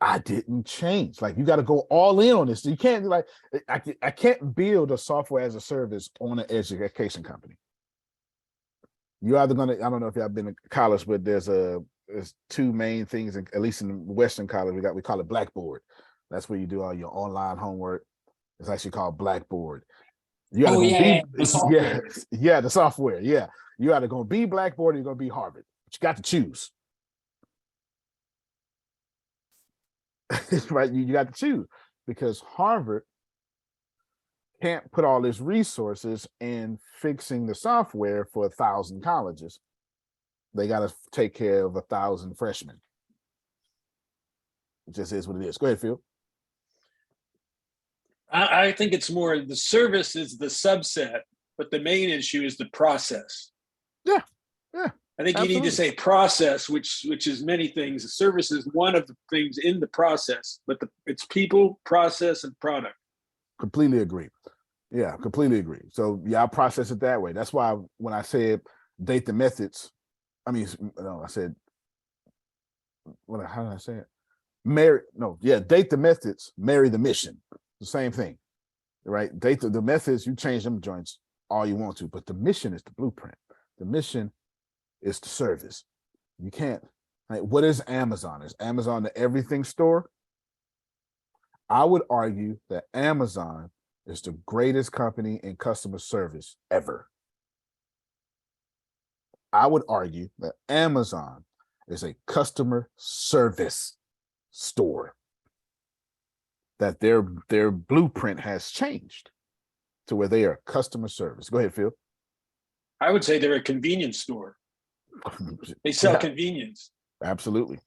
Speaker 9: I didn't change. Like, you got to go all in on this. You can't be like, I can't build a software as a service on an education company. You're either going to, I don't know if y'all been to college, but there's 2 main things, at least in Western college, we call it Blackboard. That's where you do all your online homework. It's actually called Blackboard. You gotta the software. Yeah. You either gonna be Blackboard or you're gonna be Harvard. But you got to choose. Right? You got to choose, because Harvard can't put all its resources in fixing the software for 1,000 colleges. They got to take care of 1,000 freshmen. It just is what it is. Go ahead, Phil.
Speaker 14: I think it's more the service is the subset, but the main issue is the process.
Speaker 9: Yeah.
Speaker 14: I think you need to say process, which is many things. Service is one of the things in the process, but it's people, process, and product.
Speaker 9: Completely agree. Yeah, completely agree. So yeah, I'll process it that way. That's why when I said date the methods, I mean, no, I said, how did I say it? Date the methods, marry the mission. The same thing, right? Date the methods, you change them joints all you want to, but the mission is the blueprint. The mission is the service. You can't, like, what is Amazon? Is Amazon the everything store? I would argue that Amazon is the greatest company in customer service ever. I would argue that Amazon is a customer service store, that their blueprint has changed to where they are customer service. Go ahead, Phil.
Speaker 14: I would say they're a convenience store. They sell convenience.
Speaker 9: Absolutely.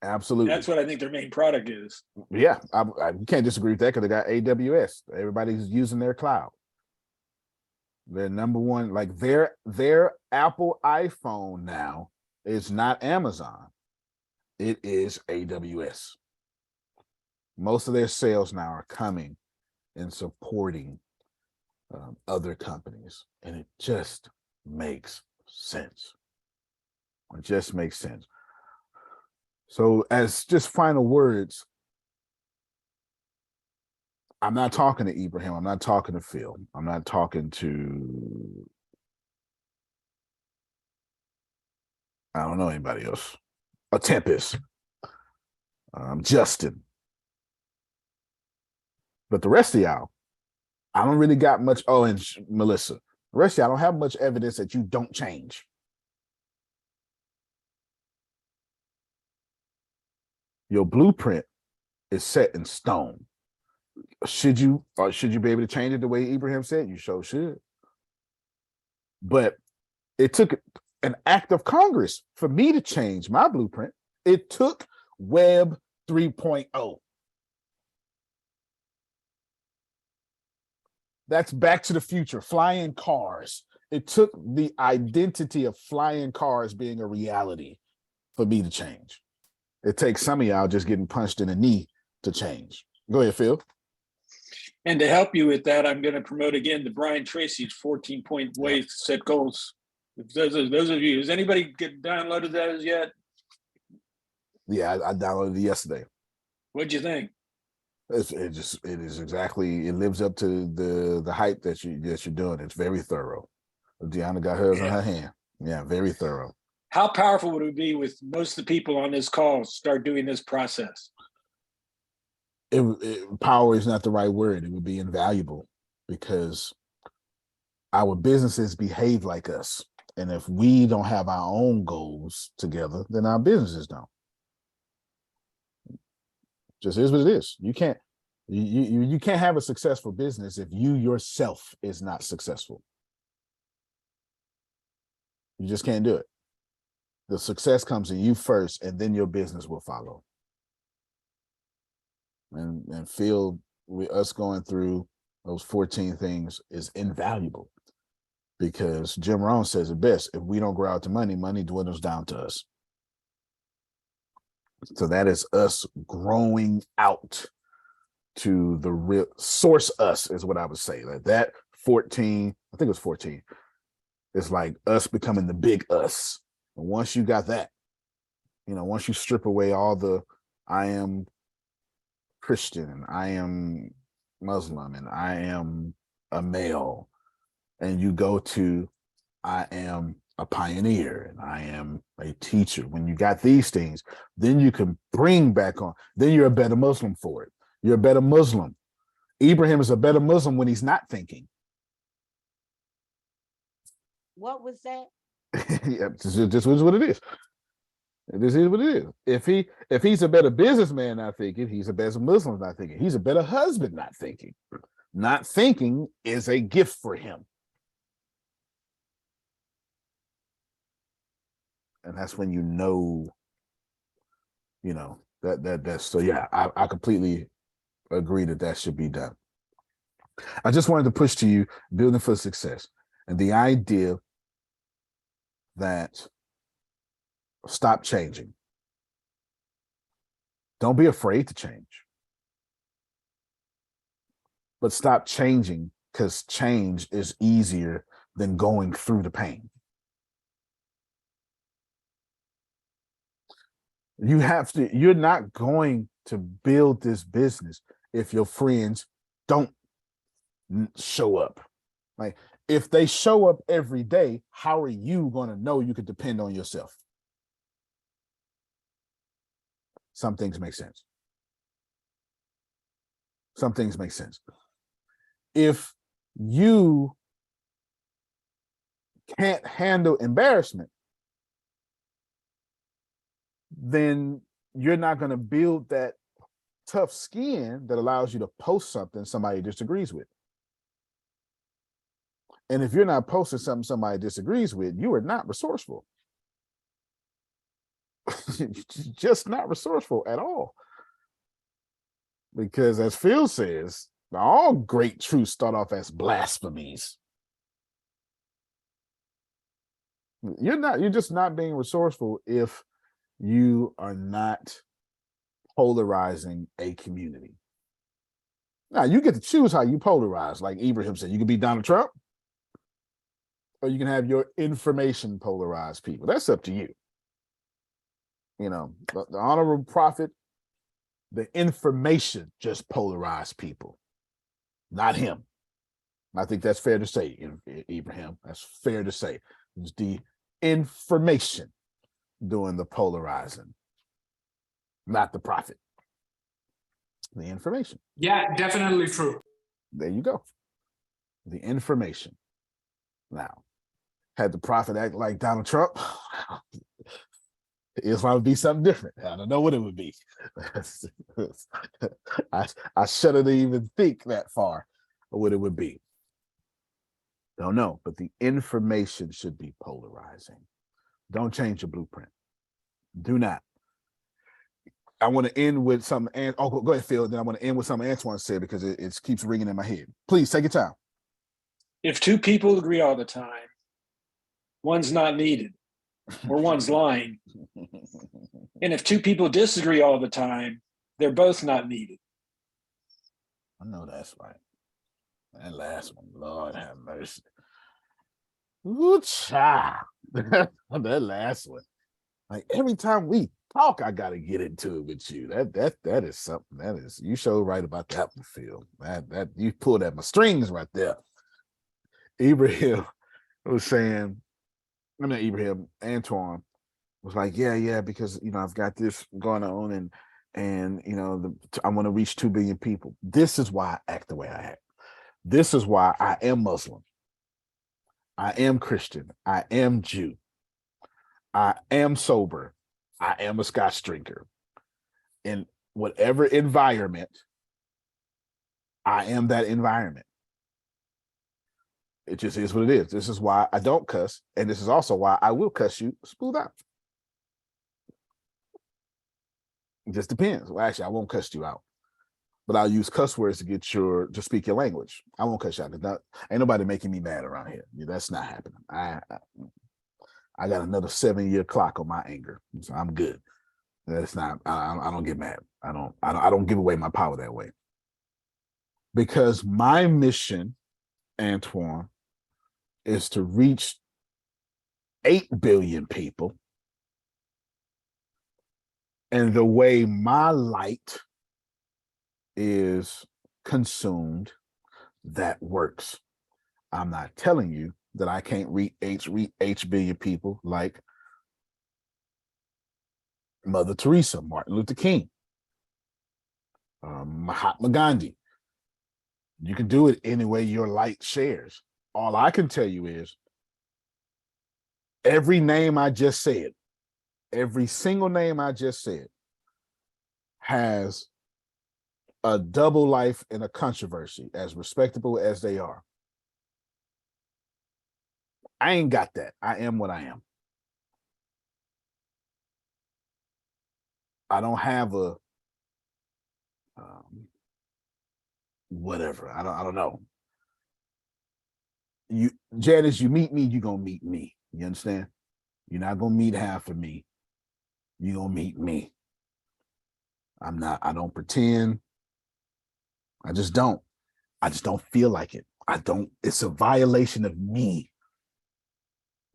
Speaker 9: Absolutely.
Speaker 14: That's what I think their main product is.
Speaker 9: Yeah, you can't disagree with that because they got AWS. Everybody's using their cloud. Their number one, like their Apple iPhone now is not Amazon. It is AWS. Most of their sales now are coming and supporting other companies, and it just makes sense. It just makes sense. So as just final words, I'm not talking to Ibrahim. I'm not talking to Phil. I'm not talking to, I don't know anybody else. A Tempest, Justin. But the rest of y'all, I don't really got much. Oh, and Melissa, the rest of y'all don't have much evidence that you don't change. Your blueprint is set in stone. Should you be able to change it the way Ibrahim said? You sure should. But it took an act of Congress for me to change my blueprint. It took Web 3.0. That's Back to the Future, flying cars. It took the identity of flying cars being a reality for me to change. It takes some of y'all just getting punched in the knee to change. Go ahead, Phil.
Speaker 14: And to help you with that, I'm going to promote again the Brian Tracy's 14-point ways to set goals. Those of you, has anybody downloaded that as yet?
Speaker 9: Yeah, I downloaded it yesterday.
Speaker 14: What'd you think?
Speaker 9: It lives up to the hype that you're doing. It's very thorough. Deanna got hers in her hand. Yeah, very thorough.
Speaker 14: How powerful would it be with most of the people on this call start doing this process?
Speaker 9: Power is not the right word. It would be invaluable because our businesses behave like us. And if we don't have our own goals together, then our businesses don't. Just is what it is. You can't have a successful business if you yourself is not successful. You just can't do it. The success comes in you first, and then your business will follow. And feel with us going through those 14 things is invaluable because Jim Rohn says it best: if we don't grow out to money, money dwindles down to us. So that is us growing out to the real source. Us is what I would say. Like that 14, I think it was 14. It's like us becoming the big us. And once you got that, once you strip away all the I am Christian and I am Muslim and I am a male, and you go to I am a pioneer and I am a teacher. When you got these things, then you can bring back on, then you're a better Muslim for it. You're a better Muslim. Ibrahim is a better Muslim when he's not thinking.
Speaker 10: What was that?
Speaker 9: Yeah, this is what it is. This is what it is. If he's a better businessman not thinking, he's a better Muslim not thinking. He's a better husband not thinking. Not thinking is a gift for him. And that's when that's so yeah, I completely agree that should be done. I just wanted to push to you building for success and the idea that stop changing. Don't be afraid to change, but stop changing, because change is easier than going through the pain. You're not going to build this business if your friends don't show up. Like, if they show up every day, how are you going to know you could depend on yourself? Some things make sense. Some things make sense. If you can't handle embarrassment, then you're not going to build that tough skin that allows you to post something somebody disagrees with. And if you're not posting something somebody disagrees with, you are not resourceful. Just not resourceful at all. Because as Phil says, all great truths start off as blasphemies. You're just not being resourceful if you are not polarizing a community. Now, you get to choose how you polarize. Like Ibrahim said, you can be Donald Trump, or you can have your information polarized people. That's up to you. You know, the honorable prophet, the information just polarized people, not him. I think that's fair to say, Ibrahim. That's fair to say. It's the information doing the polarizing, not the prophet. The information.
Speaker 12: Yeah, definitely true.
Speaker 9: There you go. The information. Now, had the prophet act like Donald Trump, Islam would be something different. I don't know what it would be. I shudder to even think that far of what it would be. Don't know, but the information should be polarizing. Don't change your blueprint. Do not. I want to end with something. Oh, go ahead, Phil. Then I want to end with something Antoine said, because it keeps ringing in my head. Please take your time.
Speaker 14: If two people agree all the time, one's not needed, or one's lying. And if two people disagree all the time, they're both not needed.
Speaker 9: I know that's right. That last one, Lord have mercy. Ooh, child. That last one. Like, every time we talk, I gotta get into it with you. That is something. That is, you showed right about that one, Phil. That you pulled at my strings right there. Ibrahim was saying, Antoine was like, yeah, because I've got this going on, and I want to reach 2 billion people. This is why I act the way I act. This is why I am Muslim. I am Christian. I am Jew. I am sober. I am a Scotch drinker. In whatever environment, I am that environment. It just is what it is. This is why I don't cuss. And this is also why I will cuss you smooth out. It just depends. Well, actually, I won't cuss you out, but I'll use cuss words to speak your language. I won't cuss you out. Ain't nobody making me mad around here. That's not happening. I got another 7-year clock on my anger, so I'm good. That's not. I don't get mad. I don't give away my power that way. Because my mission, Antoine, is to reach 8 billion people. And the way my light is consumed, that works. I'm not telling you that I can't reach 8 billion people like Mother Teresa, Martin Luther King, Mahatma Gandhi. You can do it any way your light shares. All I can tell you is every name I just said, every single name I just said has a double life and a controversy, as respectable as they are. I ain't got that. I am what I am. I don't have a whatever. I don't know. Janice, you meet me, you gonna meet me. You understand? You're not gonna meet half of me. You're gonna meet me. I don't pretend. I just don't feel like it. It's a violation of me.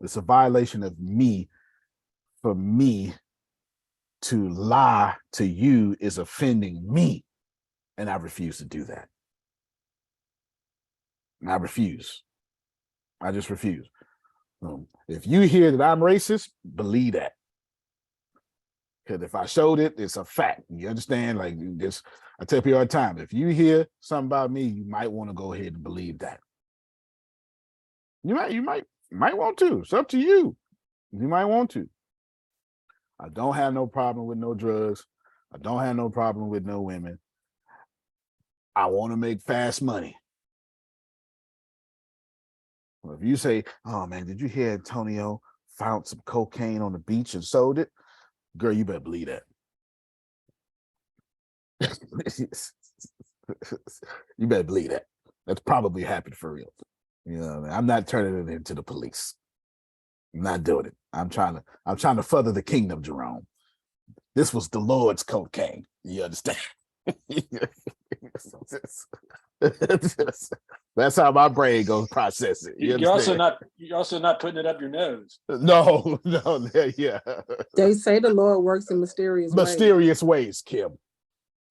Speaker 9: It's a violation of me. For me to lie to you is offending me. And I refuse to do that. I refuse. I just refuse. If you hear that I'm racist, believe that. Because if I showed it, it's a fact. You understand? Like this, I tell people all the time, if you hear something about me, you might want to go ahead and believe that. You might want to. It's up to you. You might want to. I don't have no problem with no drugs. I don't have no problem with no women. I want to make fast money. Well, if you say, oh man, did you hear Antonio found some cocaine on the beach and sold it? Girl, you better believe that. You better believe that. That's probably happened for real. You know what I mean? I'm not turning it into the police. I'm not doing it. I'm trying to further the kingdom, Jerome. This was the Lord's cocaine. You understand? That's how my brain goes process it.
Speaker 14: You're also not putting it up your nose.
Speaker 9: No, yeah.
Speaker 15: They say the Lord works in mysterious ways.
Speaker 9: Mysterious ways, Kim.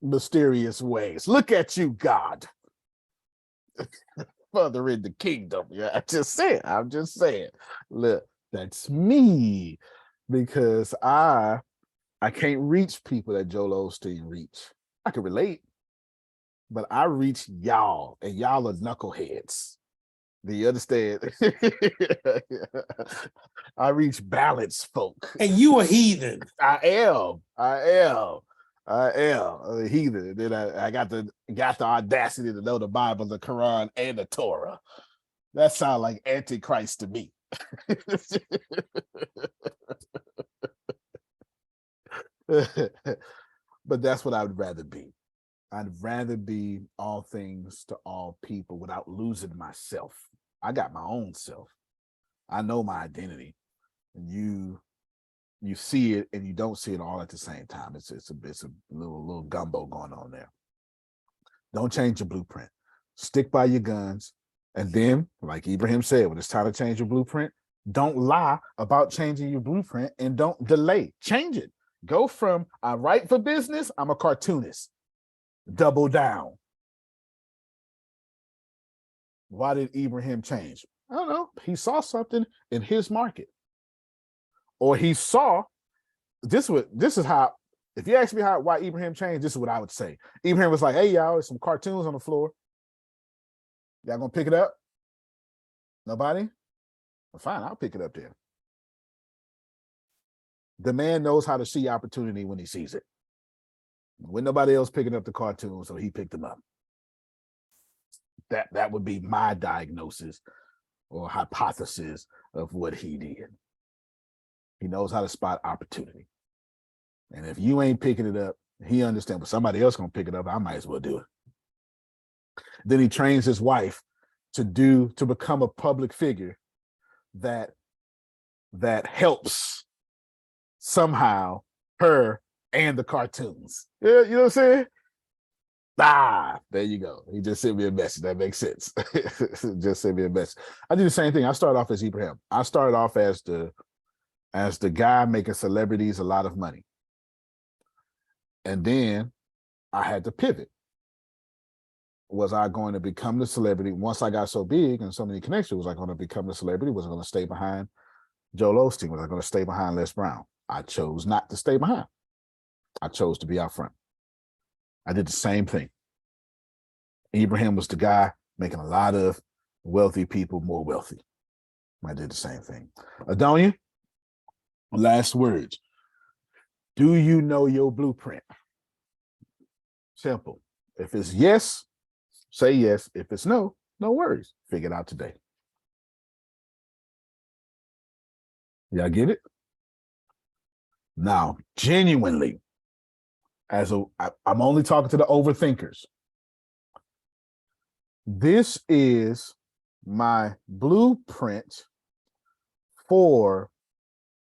Speaker 9: Mysterious ways. Look at you, God. Further in the kingdom. Yeah, I'm just saying. Look, that's me. Because I can't reach people that Joel Osteen reach. I can relate, but I reach y'all, and y'all are knuckleheads. Do you understand? I reach balanced folk.
Speaker 16: And you a heathen.
Speaker 9: I am a heathen. Then I got the audacity to know the Bible, the Quran, and the Torah. That sounds like Antichrist to me. But that's what I would rather be. I'd rather be all things to all people without losing myself. I got my own self. I know my identity. And you see it and you don't see it all at the same time. It's a little gumbo going on there. Don't change your blueprint. Stick by your guns. And then, like Ibrahim said, when it's time to change your blueprint, don't lie about changing your blueprint and don't delay. Change it. Go from I write for business, I'm a cartoonist. Double down. Why did Ibrahim change? I don't know. He saw something in his market. Or he saw, this is how, if you ask me why Ibrahim changed, this is what I would say. Ibrahim was like, hey, y'all, there's some cartoons on the floor. Y'all gonna pick it up? Nobody? Well, fine, I'll pick it up then. The man knows how to see opportunity when he sees it. When nobody else picking up the cartoon, so he picked them up. That would be my diagnosis or hypothesis of what he did. He knows how to spot opportunity. And if you ain't picking it up, he understands, but somebody else gonna pick it up, I might as well do it. Then he trains his wife to become a public figure that helps somehow her and the cartoons. Yeah, you know what I'm saying? There you go. He just sent me a message. That makes sense. Just sent me a message. I do the same thing. I started off as Ibrahim. I started off as the guy making celebrities a lot of money. And then I had to pivot. Was I going to become the celebrity? Once I got so big and so many connections, was I going to become the celebrity? Was I going to stay behind Joel Osteen? Was I going to stay behind Les Brown? I chose not to stay behind. I chose to be out front. I did the same thing. Ibrahim was the guy making a lot of wealthy people more wealthy. I did the same thing. Adonia, last words. Do you know your blueprint? Simple. If it's yes, say yes. If it's no, no worries. Figure it out today. Y'all get it? Now, genuinely, I'm only talking to the overthinkers. This is my blueprint for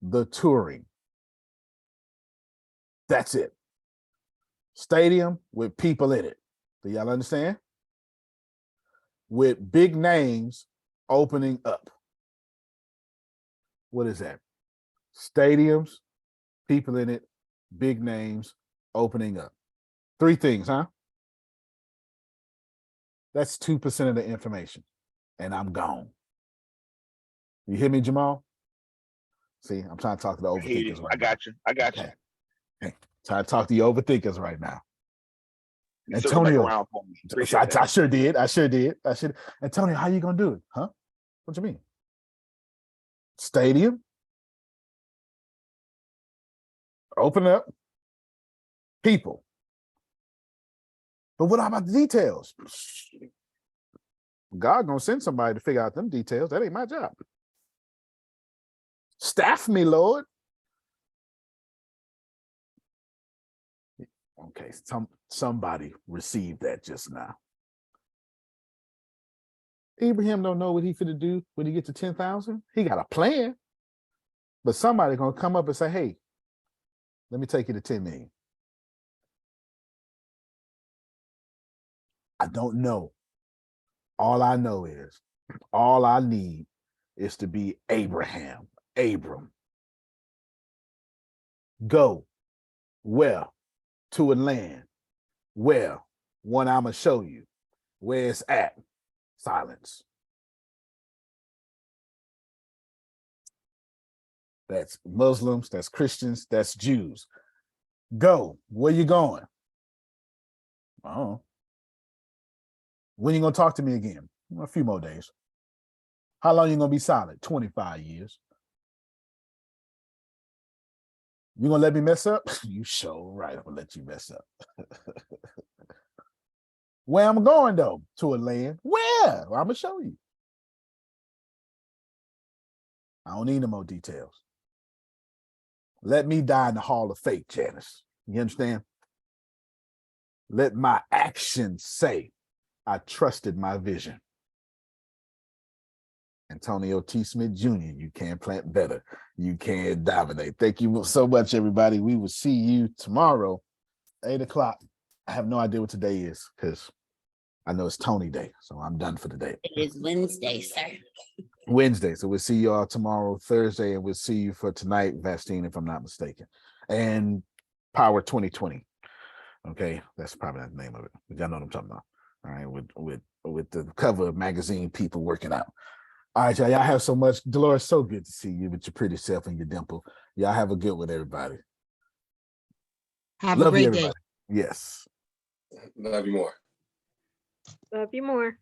Speaker 9: the touring. That's it. Stadium with people in it. Do y'all understand? With big names opening up. What is that? Stadiums, people in it, big names opening up. 3 things, huh? That's 2% of the information. And I'm gone. You hear me, Jamal? See, I'm trying to talk to the overthinkers right
Speaker 5: I got you. I got you.
Speaker 9: Okay. Trying to talk to you overthinkers right now.
Speaker 5: You circle back
Speaker 9: Antonio,
Speaker 5: around for me. Appreciate that.
Speaker 9: I sure did. Antonio, how you gonna do it? Huh? What you mean? Stadium? Open up. People. But what about the details? God gonna send somebody to figure out them details. That ain't my job. Staff me, Lord. Okay, somebody received that just now. Abraham don't know what he finna do when he get to 10,000. He got a plan, but somebody gonna come up and say, "Hey, let me take you to 10 million." I don't know. All I know is, all I need is to be Abraham, Abram. Go where? To a land. Where? One I'ma show you. Where it's at. Silence. That's Muslims, that's Christians, that's Jews. Go. Where you going? Oh. When you gonna talk to me again? A few more days. How long you gonna be silent? 25 years. You gonna let me mess up? You sure right. I'm gonna let you mess up. Where I'm going though? To a land. Where? Well, I'm gonna show you. I don't need no more details. Let me die in the hall of faith, Janice. You understand? Let my actions say I trusted my vision. Antonio T. Smith Jr., you can plant better. You can dominate. Thank you so much, everybody. We will see you tomorrow, 8 o'clock. I have no idea what today is because I know it's Tony Day, so I'm done for the day.
Speaker 3: It is Wednesday, sir.
Speaker 9: Wednesday. So we'll see you all tomorrow, Thursday, and we'll see you for tonight, Vastine, if I'm not mistaken. And Power 2020. Okay, that's probably not the name of it. But y'all know what I'm talking about. All right, with the cover of magazine people working out. All right, y'all have so much. Dolores, so good to see you with your pretty self and your dimple. Y'all have a good one, everybody.
Speaker 10: Have
Speaker 9: Love
Speaker 10: a great
Speaker 9: you,
Speaker 10: day.
Speaker 9: everybody. Yes.
Speaker 6: Love you more.
Speaker 4: Love you more.